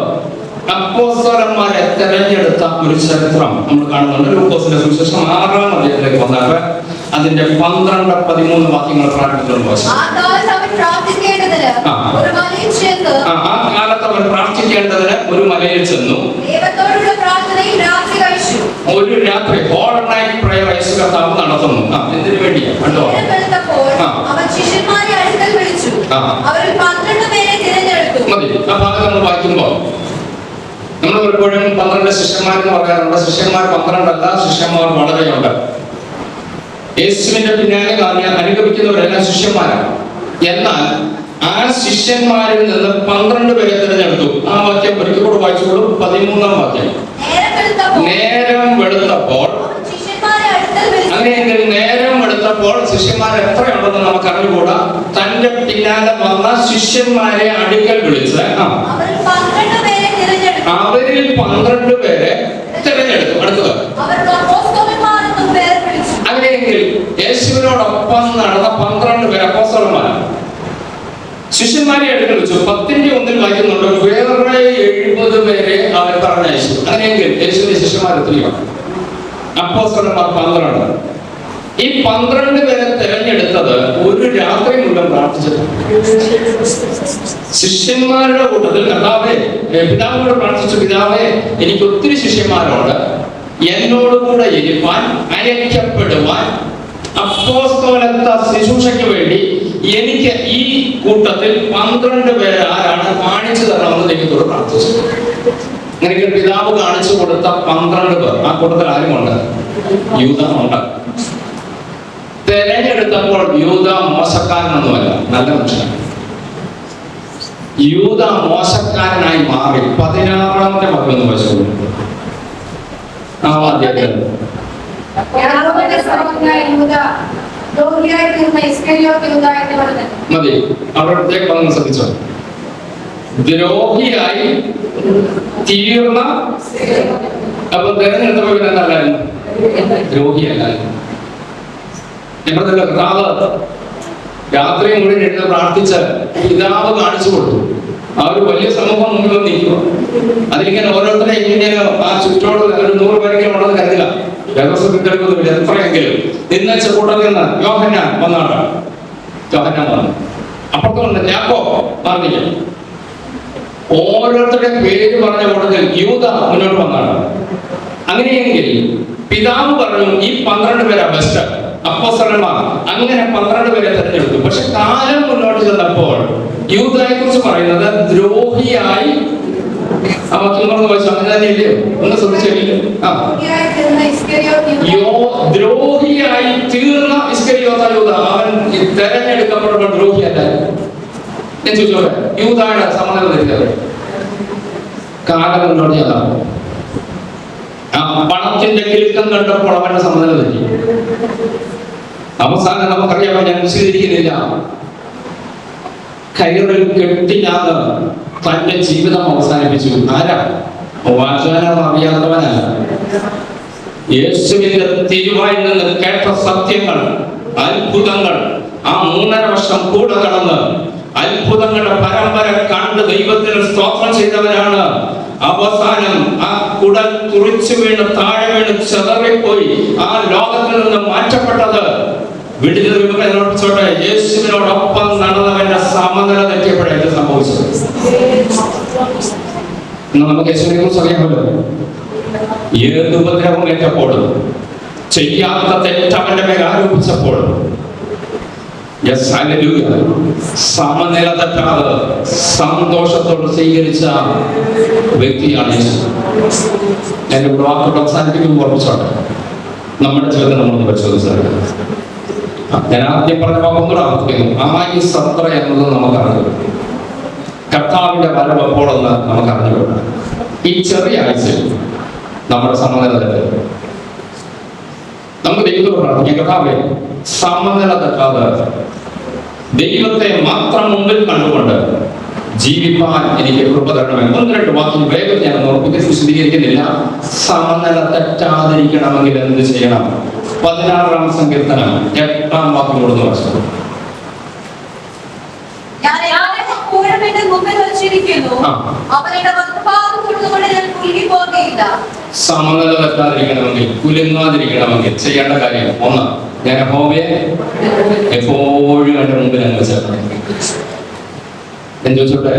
അപ്പോസ്തലന്മാരെ തെരഞ്ഞെടുത്ത ഒരു ചരിത്രം നമ്മൾ കാണുന്നുണ്ട്. ലൂക്കോസിന്റെ സുവിശേഷം 6-ാം അധ്യായത്തിലേക്ക് വന്നാൽ അതിന്റെ 12-13 വാക്യങ്ങൾ പ്രാർത്ഥിക്കുന്നു. ആ കാലത്ത് അവർ പ്രാർത്ഥിക്കേണ്ടതിന് ഒരു മലയിൽ ചെന്നു ഒരു രാത്രി ഹോൾ നൈറ്റ് പ്രയർ യേശു കർത്താവ് നടത്തുന്നു. എന്തിനു വേണ്ടിയാ കണ്ടോ? മതി. ആ ഭാഗം നമ്മൾ വായിക്കുമ്പോൾ നമ്മൾ പലപ്പോഴും 12 ശിഷ്യന്മാരെന്ന് പറയാറുണ്ട്. ശിഷ്യന്മാർ 12 അല്ല, ശിഷ്യന്മാർ വളരെയുണ്ട്. യേശുവിന്റെ പിന്നാലെ അനുഗമിക്കുന്നവരെല്ലാം ശിഷ്യന്മാരാണ്. എന്നാൽ ആ ശിഷ്യന്മാരിൽ നിന്ന് 12 പേരെ തിരഞ്ഞെടുത്തു. ആ വാക്യം ഒരിക്കൽ കൂടെ വായിച്ചോളൂ. 13-ാം വാക്യം. നേരം വെളുത്തപ്പോൾ, അങ്ങനെയെങ്കിൽ നേരം വെളുത്തപ്പോൾ ശിഷ്യന്മാർ എത്രയുണ്ടെന്ന് നമുക്ക് അറിഞ്ഞുകൂടാ. തന്റെ പിന്നാലെ വന്ന ശിഷ്യന്മാരെ അടുക്കൽ വിളിച്ച് അവരിൽ 12 പേരെ തിരഞ്ഞെടുത്തു. അടുത്തത്, അങ്ങനെയെങ്കിൽ യേശുവിനോടൊപ്പം നടന്ന 12 പേര് അപ്പോസ്തലന്മാരാണ്. ശിഷ്യന്മാരെ അടുക്കൽ വെച്ചു. 10-1 വായിക്കുന്നുണ്ട്, വേറെ 70 പേരെ അവർ പറഞ്ഞയച്ചു. അങ്ങനെയെങ്കിൽ യേശുവിന്റെ ശിഷ്യന്മാർ എത്രയാണ്? അപ്പോസ്തലന്മാർ 12. ഈ 12 പേരെ തിരഞ്ഞെടുത്തത് ഒരു രാത്രി മുഴുവൻ പ്രാർത്ഥിച്ചിട്ടുണ്ട്. ശിഷ്യന്മാരുടെ കൂട്ടത്തിൽ കർത്താവേ, പിതാവിനോട് പ്രാർത്ഥിച്ചു, പിതാവേ, എനിക്ക് ഒത്തിരി ശിഷ്യന്മാരോട് എന്നോട് കൂടെ ഇരിപ്പാൻ, അയക്കപ്പെടുവാൻ, അപ്പോസ്തലത്വ ശുശ്രൂഷയ്ക്ക് വേണ്ടി എനിക്ക് ഈ കൂട്ടത്തിൽ 12 പേര് ആരാണ് കാണിച്ചു തരണമെന്ന് ദൈവത്തോട് പ്രാർത്ഥിച്ചു. അങ്ങനെ പിതാവ് കാണിച്ചു കൊടുത്ത 12 പേർ, ആ കൂട്ടത്തിൽ ആരുമുണ്ട്? യൂദാമുണ്ട്. തെരഞ്ഞെടുത്തപ്പോൾ യൂദാ മോശക്കാരനൊന്നുമല്ല, നല്ല മനുഷ്യനാണ്. യൂദാ മോശക്കാരനായി മാറി. 16-ാമത്തെ വാക്യം വായിച്ചു. ആ വാദ്യത്തിൽ മതി, അവിടത്തേക്ക് വന്ന് ശ്രദ്ധിച്ചോ. ദ്രോഹിയായി തീർന്ന, അപ്പൊ തെരഞ്ഞെടുത്തപ്പോ പിന്നെന്തല്ലായിരുന്നു? ദ്രോഹിയല്ലായിരുന്നു. ഞങ്ങളുടെ കർത്താവ് രാത്രി മുഴുവൻ എഴുതി പ്രാർത്ഥിച്ച് പിതാവ് കാണിച്ചു കൊടുത്തു. ആ ഒരു വലിയ സമൂഹം മുന്നിൽ നിൽക്കുക. അതിലിങ്ങനെ ഓരോരുത്തരെ ഇങ്ങനെ ആ ചുറ്റോട് ഒരു 100 പേരെങ്കിലും ഉണ്ടെന്ന് കരുതുക. വ്യവസ്ഥില്ല, എത്രയെങ്കിലും നിന്നച്ച കൂട്ടത്തിൽ നിന്ന് യോഹന്നാൻ വന്നാണ്. യോഹന്നാൻ വന്നു. അപ്പുറത്തുണ്ട് യാക്കോബ് മാർദ്ദിക്കും. ഓരോരുത്തരുടെ പേര് പറഞ്ഞ കൂട്ടത്തിൽ യൂദ മുന്നോട്ട് വന്നാണ്. അങ്ങനെയെങ്കിൽ പിതാവ് പറഞ്ഞു ഈ 12 പേരാ ബെസ്റ്റ് അപ്പോസ്തലന്മാർ. അങ്ങനെ 12 പേരെ തിരഞ്ഞെടുത്തു. പക്ഷെ കാലം മുന്നോട്ട് ചെന്നപ്പോൾ യൂദയെ കുറിച്ച് പറയുന്നത് ദ്രോഹിയായി, അങ്ങനെ തന്നെയല്ലേ? ഒന്ന് ശ്രദ്ധിച്ചില്ലേ? ദ്രോഹിയായി തീർന്ന ഇസ്കരിയോത്ത യൂദ. അവൻ തെരഞ്ഞെടുക്കപ്പെടുന്ന ദ്രോഹിയല്ല. ഞാൻ ചോദിച്ചോട്ടെ, യൂദയുടെ സമ്മതം തെറ്റിയത് കാലം മുന്നോട്ട് ചെന്നപ്പോൾ ആ പണത്തിന്റെ കിലുക്കം കണ്ടപ്പോൾ അവന്റെ സമ്മതം തെറ്റി. അവസാനം നമുക്കറിയാമോ, ഞാൻ വിശദീകരിക്കുന്നില്ല, കയറിൽ കെട്ടിഞ്ഞാന്ന് തന്റെ ജീവിതം അവസാനിപ്പിച്ചു. ആരാ? വചനം അറിയാത്തവനല്ല. യേശുവിന്റെ തിരുവായിൽ നിന്ന് കേട്ട സത്യങ്ങൾ, അത്ഭുതങ്ങൾ, ആ 3.5 വർഷം കൂടെ കടന്ന് അത്ഭുതങ്ങളുടെ പരമ്പര കണ്ട് ദൈവത്തിന് സ്തോത്രം ചെയ്തവരാണ്. അവസാനം ആ കുടൽ തുറിച്ചു വീണ് താഴെ വീണ് ചെതറിപ്പോയി ആ ലോകത്തിൽ നിന്ന് മാറ്റപ്പെട്ടത്. വിടുതലോടെ യേശുവിനോടൊപ്പം നടന്നവന്റെ സമനില തെറ്റിയപ്പോഴാണ് സംഭവിച്ചത്. നമുക്ക് യേശുവിനെ കുറിച്ച് അറിയാമല്ലോ. ഏത് ഉപദ്രവം ഏറ്റപ്പോഴും, ചെയ്യാത്ത തെറ്റവന്റെ മേൽ ആരോപിച്ചപ്പോഴും സമനില തെറ്റാതെ സന്തോഷത്തോട് സ്വീകരിച്ച വ്യക്തിയാണ് യേശു. എന്റെ ഇവിടെ വാക്കുകൾ അവസാനിപ്പിക്കുമ്പോൾ ഓർമ്മിച്ചോട്ടെ, നമ്മുടെ ജീവിതം നമ്മളൊന്ന് പരിശോധിച്ചാൽ ഞാൻ ആദ്യം പറഞ്ഞ ഒന്നുകൂടെ ആവർത്തിക്കുന്നു. ആയി സത്ര എന്നത് നമുക്കറിഞ്ഞു. കർത്താവിന്റെ വരവ് എപ്പോഴെന്ന് നമുക്കറിഞ്ഞുകൂടാ. ഈ ചെറിയ ആഴ്ചയിൽ നമ്മുടെ സമനില തെറ്റ് നമുക്ക് ദൈവത്തോട് പ്രാർത്ഥിക്കാം. കർത്താവേ, സമനില തെറ്റാതെ ദൈവത്തെ മാത്രം മുമ്പിൽ കണ്ടുകൊണ്ട് ജീവിപ്പാൻ എനിക്ക് കൃപ തരണമേ. 1-2 വാക്യം വേഗം ഞാൻ ഓർപ്പിച്ച് വിശദീകരിക്കുന്നില്ല. സമനില തെറ്റാതിരിക്കണമെങ്കിൽ എന്ത് ചെയ്യണം? 16-ാം സങ്കീർത്തനം 8-ാം വാക്യം കൊടുത്ത് വായിച്ചു. സമനില തെറ്റാതിരിക്കണമെങ്കിൽ, കുലുങ്ങാതിരിക്കണമെങ്കിൽ ചെയ്യേണ്ട കാര്യം 1, ഞാൻ യഹോവയെ എപ്പോഴും എന്റെ മുമ്പിൽ അങ്ങ് ചേർക്കണം. ഞാൻ ചോദിച്ചോട്ടെ,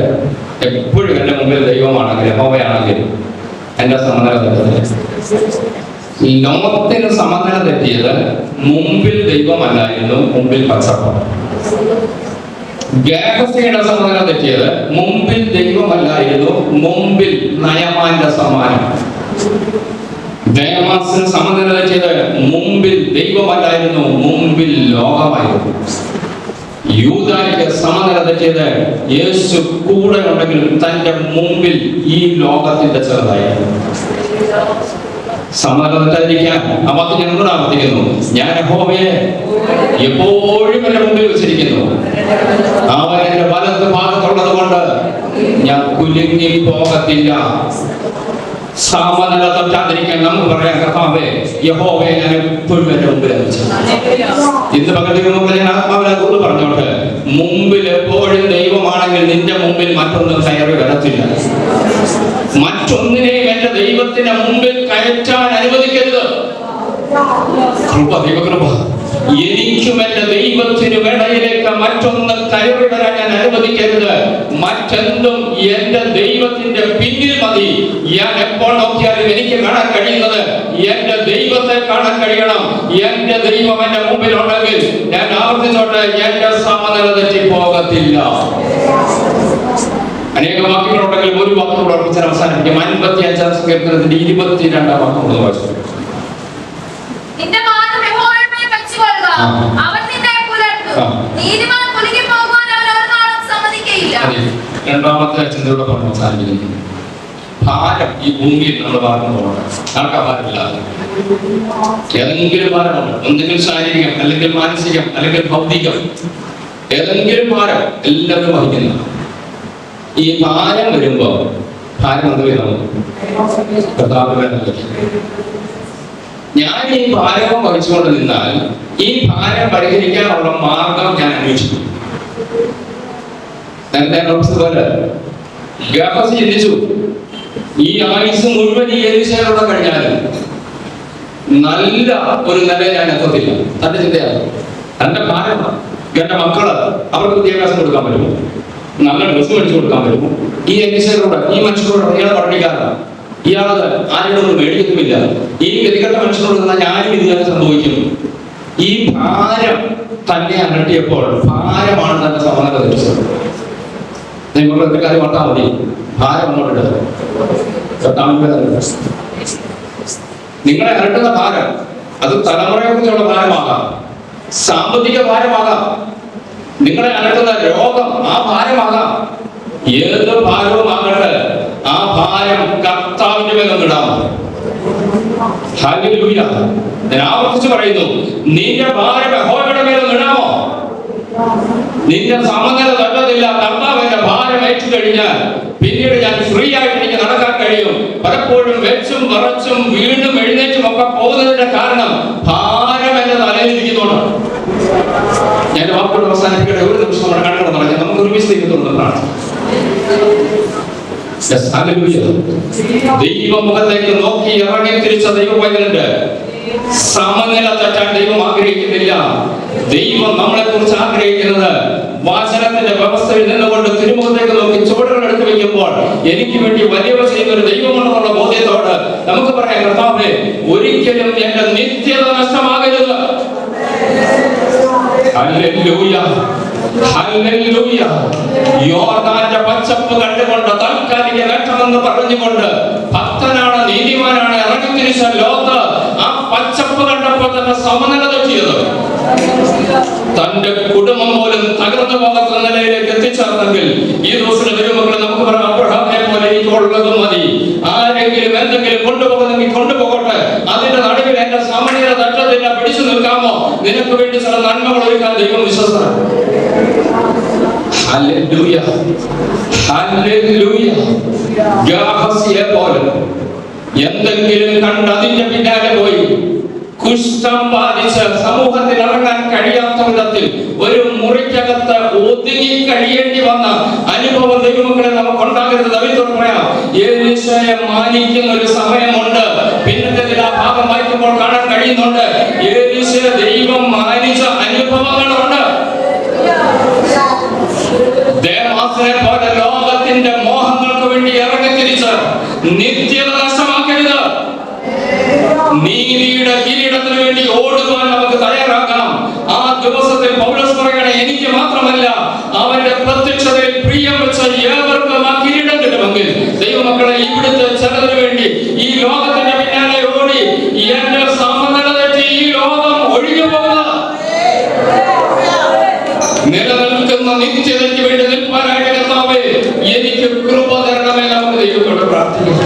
എപ്പോഴും എന്റെ മുമ്പിൽ ദൈവമാണെങ്കിൽ, യഹോവയാണെങ്കിൽ എന്റെ സമനില തെറ്റത്തില്ല. ലോകത്തിന് സമനില തെറ്റിയത് മുമ്പിൽ ദൈവമല്ലായിരുന്നു, മുമ്പിൽ പച്ചപ്പം. ഗേഹസിയുടെ സമനില തെറ്റിയത് മുമ്പിൽ ദൈവമല്ലായിരുന്നു, മുമ്പിൽ നയമാന്റെ സമ്മാനം. ദേമാസിന് സമനില തെറ്റിയത് മുമ്പിൽ ദൈവമല്ലായിരുന്നു, മുമ്പിൽ ലോകമായിരുന്നു. യൂദായ്ക്ക് സമനില തെറ്റിയത് യേശു കൂടെ ഉണ്ടെങ്കിലും തന്റെ മുമ്പിൽ ഈ ലോകത്തിന്റെ ചെറുതായിരുന്നു. സമനില തെറ്റാതിരിക്കാൻ ആ വാക്ക് ഞാൻ കൂടെ ആവർത്തിക്കുന്നു. ഞാൻ യഹോവയെ എപ്പോഴും എന്റെ മുമ്പിൽ വെച്ചിരിക്കുന്നു, അവൻ എന്റെ വലത്ത് ഭാഗത്തുള്ളത് കൊണ്ട് ഞാൻ കുലുങ്ങി പോകത്തില്ല. സമനില തെറ്റാതിരിക്കാൻ നമുക്ക് പറയാം, കർത്താവേ യഹോവയെ ഞാൻ എപ്പോഴും എന്റെ മുമ്പിൽ വെച്ചു. ഇന്ന് പകൽ മുമ്പിൽ ഞാൻ ആത്മാവിനെ പറഞ്ഞോട്ടെ, മുമ്പിൽ എപ്പോഴും ദൈവമാണെങ്കിൽ നിന്റെ മുമ്പിൽ മറ്റൊന്നും കയറി വരത്തില്ല. മറ്റൊന്നിനെയും എന്റെ ദൈവത്തിന്റെ മുമ്പിൽ കയറ്റാൻ അനുവദിക്കരുത്. കൃപ, ദൈവകൃപ. എനിക്കും എന്റെ ദൈവത്തിനും ഇടയിലേക്ക് മറ്റൊന്ന് കയറി വരാൻ ഞാൻ അനുവദിക്കരുത്. മറ്റെന്തും എന്റെ ദൈവത്തിന്റെ പിന്നിൽ മതി. ഞാൻ എപ്പോൾ നോക്കിയാലും എനിക്ക് കാണാൻ കഴിയുന്നത് എന്റെ ദൈവത്തെ കാണാൻ കഴിയണം. എന്റെ ദൈവം എന്റെ മുമ്പിലുണ്ടെങ്കിൽ ഞാൻ ആവർത്തിച്ചോട്ടെ, എന്റെ സമനില തെറ്റി പോകത്തില്ല. അനേക വാക്കുകളുണ്ടെങ്കിൽ ഒരു വാക്കുകൂടെ ഓർമ്മിച്ചാൽ അവസാനിപ്പിക്കും. 55-ാം സങ്കീർത്തനത്തിന്റെ 22-ാം വാക്കുകൾ വായിച്ചു. നിന്റെ മാനം യഹോവയുടെ വെച്ചുകൊള്ളുക, അവൻ നിന്നെ പുലർത്തും. നീതിമാൻ കുലുങ്ങി പോകുവാൻ അവൻ ഒരു നാളും സമ്മതിക്കയില്ല. രണ്ടാമത്തെ ചിന്തയുടെ പറഞ്ഞു അവസാനിപ്പിക്കുന്നു. ഭാരം ഈ ഭൂമിയിൽ നമ്മൾ ഭാരം പോകണം. ആർക്കാ ഭാരമില്ലാതെ? ഏതെങ്കിലും ഭാരമുണ്ട്. ഒന്നുകിൽ ശാരീരികം, അല്ലെങ്കിൽ മാനസികം, അല്ലെങ്കിൽ ഭൗതികം. ഏതെങ്കിലും ഭാരം എല്ലാവരും വഹിക്കുന്നു. ഈ ഭാരം വരുമ്പോ ഭാരം ഞാൻ ഈ ഭാരം വഹിച്ചുകൊണ്ട് നിന്നാൽ ഈ ഭാരം പരിഹരിക്കാനുള്ള മാർഗം ഞാൻ അന്വേഷിക്കും. ചിന്തിച്ചു, ഈ ആയുസ് മുഴുവൻ ഈ എലിശയിലൂടെ കഴിഞ്ഞാലും നല്ല ഒരു നില ഞാൻ എത്തത്തില്ല. തന്റെ ചിന്തയാണ്, തന്റെ ഭാരം. എന്റെ മക്കള് അവർക്ക് വിദ്യാഭ്യാസം കൊടുക്കാൻ പറ്റുമോ? നല്ല ഡ്രസ്സ് മേടിച്ചു കൊടുക്കാൻ പറ്റുമോ? ഈ എലിശയിലൂടെ, ഈ മനുഷ്യരോട് ഇയാളെ പഠിപ്പിക്കാറില്ല, ഇയാളത് ആരോടൊന്നും മേടിക്കുന്നുമില്ല. ഈ ഗതികെട്ട മനുഷ്യരോട് നിന്നാൽ ഞാനും ഇതുപോലെ സംഭവിക്കും. ഈ ഭാരം തന്നെ അലട്ടിയപ്പോൾ ഭാരമാണ് തന്റെ സമനില തെറ്റിച്ചത്. നിങ്ങളുടെ കാര്യം ഓർത്താൽ മതി. ഭാരം അങ്ങോട്ട് നിങ്ങളെ അലട്ടുന്ന ഭാരം അത് തലമുറയെ കുറിച്ചുള്ള ഭാരമാകാം, സാമ്പത്തിക ഭാരമാകാം, നിങ്ങളെ അലട്ടുന്ന രോഗം ആ ഭാരമാകാം. ഏത് ഭാരവും ആകട്ടെ, ആ ഭാരം കർത്താവിന്റെ മേലൊന്നിടാമോ? ഹല്ലേലൂയ. ഞാൻ ആവർത്തിച്ച് പറയുന്നു, നിന്റെ ഭാരം യഹോവയുടെ മേലൊന്നിടാമോ? നിന്റെ സമനില തട്ടത്തില്ല. കർത്താവിന്റെ ഭാരം ഏറ്റു കഴിഞ്ഞാൽ പിന്നീട് ഞാൻ ഫ്രീ ആയിട്ട് എനിക്ക് നടക്കാൻ കഴിയും. പലപ്പോഴും വെച്ചും വിറച്ചും വീണ്ടും എഴുന്നേറ്റും ഒക്കെ പോകുന്നതിന്റെ കാരണം ഭാരം എന്റെ തലയിൽ ഇരിക്കുന്നുണ്ട്. ഞാൻ വാക്കുകൊണ്ട് അവസാനിപ്പിക്കട്ടെ. ഒരു നിമിഷം നമ്മുടെ കണ്ണുകൾ പറഞ്ഞു നമുക്ക് ഒരുമിച്ച് തോന്നുന്നതാണ്. ദൈവമുഖത്തേക്ക് നോക്കി ഇറങ്ങി തിരിച്ച ദൈവവൈദ്യനുണ്ട്. സമനില തെറ്റാൻ ദൈവം ആഗ്രഹിക്കുന്നില്ല. ദൈവം നമ്മളെ കുറിച്ച് ആഗ്രഹിക്കുന്നത് വാചനത്തിന്റെ വ്യവസ്ഥയിൽ നിന്നുകൊണ്ട് തിരുമുഖത്തേക്ക് നോക്കി ചുവടുകൾ എടുത്തു വെക്കുമ്പോൾ എനിക്ക് വേണ്ടി വലിയവ ചെയ്യുന്ന ഒരു ദൈവമുണ്ടെന്നുള്ള ബോധ്യത്തോട് നമുക്ക് പറയാം, കർത്താവേ ഒരിക്കലും എന്റെ നിത്യത നഷ്ടമാകരുത്. Hallelujah, hallelujah. യോർദാന്റെ പച്ചപ്പ് കണ്ടുകൊണ്ട് താൽക്കാലിക നേട്ടമെന്ന് പറഞ്ഞുകൊണ്ട് ഭക്തനാണ്, നീതിമാനാണ് ഇറങ്ങി തിരിച്ച ലോകത്ത് ആ പച്ചപ്പ് കണ്ടപ്പോൾ തന്നെ സമനില തെറ്റിയത്. തന്റെ കുടുംബം പോലും തകർന്നു പോകാത്ത നിലയിലേക്ക് എത്തിച്ചേർന്നെങ്കിൽ ഈ ദിവസം ദൈവമക്കളെ നമുക്ക് പറയാം, അബ്രഹാമിനെ പോലെ എനിക്കുള്ളതും മതി. ആരെങ്കിലും എന്തെങ്കിലും കൊണ്ടുപോകുന്നെങ്കിൽ കൊണ്ടുപോകട്ടെ, അതിന്റെ നടുവിൽ എന്റെ സമനില തട്ടത്തില്ല. പിടിച്ചു നിൽക്കാമോ? നിനക്ക് വേണ്ടി ചില നന്മകൾ ഒരുക്കാൻ ദൈവം വിശ്വസ്തനാണ്. Hallelujah, hallelujah. ഗാഹസിയെ പോലെ എന്തെങ്കിലും കണ്ട് അതിന്റെ പിന്നാലെ പോയി കുഷ്ഠം ബാധിച്ച് സമൂഹത്തിൽ ഇറങ്ങാൻ കഴിയാത്ത വിധത്തിൽ ഒരു മുറിക്കകത്ത് ഒതുങ്ങി കഴിയേണ്ടി വന്ന അനുഭവം ദൈവമക്കളെ നമുക്ക് ഉണ്ടാകരുത്. ദൈവത്തോട് പറയാം, എലീശയെ മാനിക്കുന്ന ഒരു സമയമുണ്ട്. പിന്നത്തെ ആ ഭാഗം വായിക്കുമ്പോൾ കാണാൻ കഴിയുന്നുണ്ട്, എലീശയെ ദൈവം മാനിച്ച അനുഭവങ്ങളുണ്ട്. ദേമാസിനെ പോലെ ലോകത്തിന്റെ മോഹങ്ങൾക്ക് വേണ്ടി ഇറങ്ങിത്തിരിച്ച് നിത്യത നഷ്ടമാക്കരുത്. നീതിയുടെ കിരീടത്തിന് വേണ്ടി ഓടുവാൻ നമുക്ക് തയ്യാറാക്കാം. ആ ദിവസത്തിൽ പൗലോസ് പറയണേ, എനിക്ക് മാത്രമല്ല അവന്റെ പ്രത്യക്ഷതയിൽ പ്രിയം വെച്ച ഏവർക്കും ആ കിരീടം കിട്ടുമെങ്കിൽ ദൈവമക്കളെ ഇവിടുത്തെ ചിലതിനു വേണ്ടി ഈ ലോകത്തിന്റെ പിന്നാലെ ഓടി നിൽക്കുന്ന നിത്യതയ്ക്ക് വേണ്ടി നിൽപ്പാനായിട്ട് കർത്താവേ എനിക്ക് കൃപ തരണമേ. നമുക്ക് ദൈവത്തോട് പ്രാർത്ഥിക്കാം.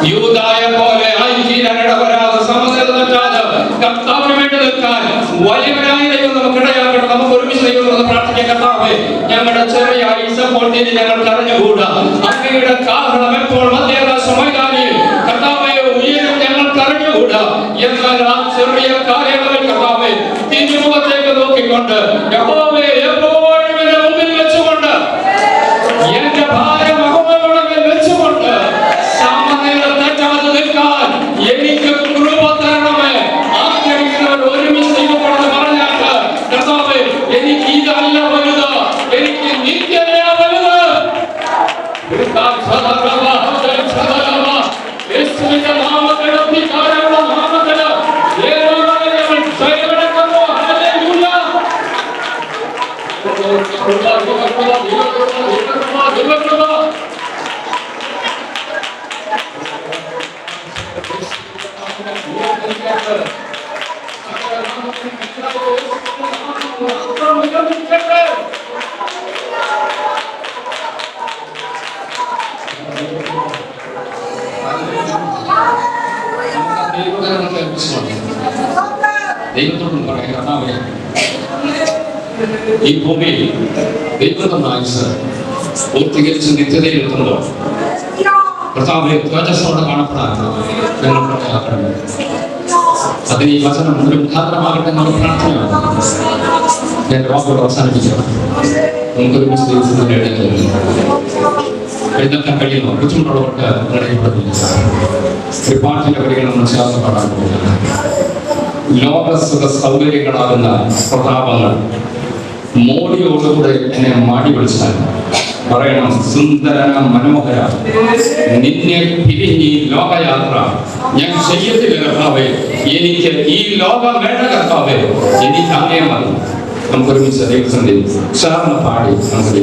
യൂദായെ പോലെ ആയിത്തീരാൻ ഇടവരാതെ, സമനില തെറ്റാതെ കർത്താവിന് വേണ്ടി നിൽക്കാൻ വലിയവനായ ദൈവം നമുക്ക് ഇടയാക്കട്ടെ. നമുക്ക് ഒരുമിച്ച് ദൈവത്തോട് പ്രാർത്ഥിക്കാം. കർത്താവേ, ഞങ്ങളുടെ ചെറിയ ഇപ്പോൾ ഞങ്ങൾ കരഞ്ഞുകൂടാ. അങ്ങയുടെ കാഹളം എപ്പോൾ മധ്യാകാശ മൈതാനിയിൽ കർത്താവേ ഉയരും ഞങ്ങൾ കരഞ്ഞുകൂടാ. എന്നാൽ ആ ചെറിയ കാലയളവിൽ കർത്താവേ തിരുമുഖത്തേക്ക് നോക്കിക്കൊണ്ട് യഹോവേ എപ്പോഴും എന്റെ മുമ്പിൽ വെച്ചുകൊണ്ട് എന്റെ ഭാരം യഹോവയുടെ വെച്ചുകൊണ്ട് സമനില തെറ്റാതെ നിൽക്കാൻ എനിക്ക് കൃപ തരണമേ. ആഗ്രഹിക്കുന്നവർ ഒരുമിച്ച് ദൈവത്തോട് പറഞ്ഞാട്ട് കർത്താവേ എനിക്ക് ഇതല്ല വലുത്, എനിക്ക് നിത്യതയാ വലുത്. യേശുവിന്റെ നാമത്തിൽ അധികാരമുള്ള നാമത്തിൽ ദൈവത്തോടും പറയാം. കർത്താവേ, ഈ ഭൂമിയിൽ ദൈവത്തിന്റെ ആയുസ് പൂർത്തീകരിച്ച് നിത്യതയിൽ എത്തുമ്പോൾ കർത്താവെ തേജസ്സോടെ കാണപ്പെടാൻ ഞങ്ങൾ പ്രാർത്ഥിക്കുന്നു. അതിന് ഈ വചനം ഒരു മുഖാന്തരമാകട്ടെ എന്നുള്ള പ്രാർത്ഥനയാണ്. ഞാൻ വാക്കുകൾ അവസാനിപ്പിക്കണം. നമുക്കൊരു എഴുന്നേൽക്കാൻ കഴിയുന്നു. ബുദ്ധിമുട്ടുള്ളവർക്ക് ഒരു പാട്ടിന്റെ വരികൾ നമ്മൾ ചേർന്ന് പാടാൻ പോകുന്നത്. ലോകസുഖ സൗകര്യങ്ങളാകുന്ന പ്രതാപങ്ങൾ മോടിയോടുകൂടെ എന്നെ മാടി വിളിച്ചാൽ പറയണം, സുന്ദര മനോഹര നിന്നെ പിരിഞ്ഞി ലോകയാത്ര ഞാൻ ചെയ്യത്തില്ല കർത്താവേ. എനിക്ക് ഈ ലോകം വേണ്ട കർത്താവേ, എനിക്ക് അങ്ങേ മതി. നമുക്കൊരുമിച്ച് ദൈവസന്നിധിയിൽ ചേർന്ന് പാടി നമുക്ക്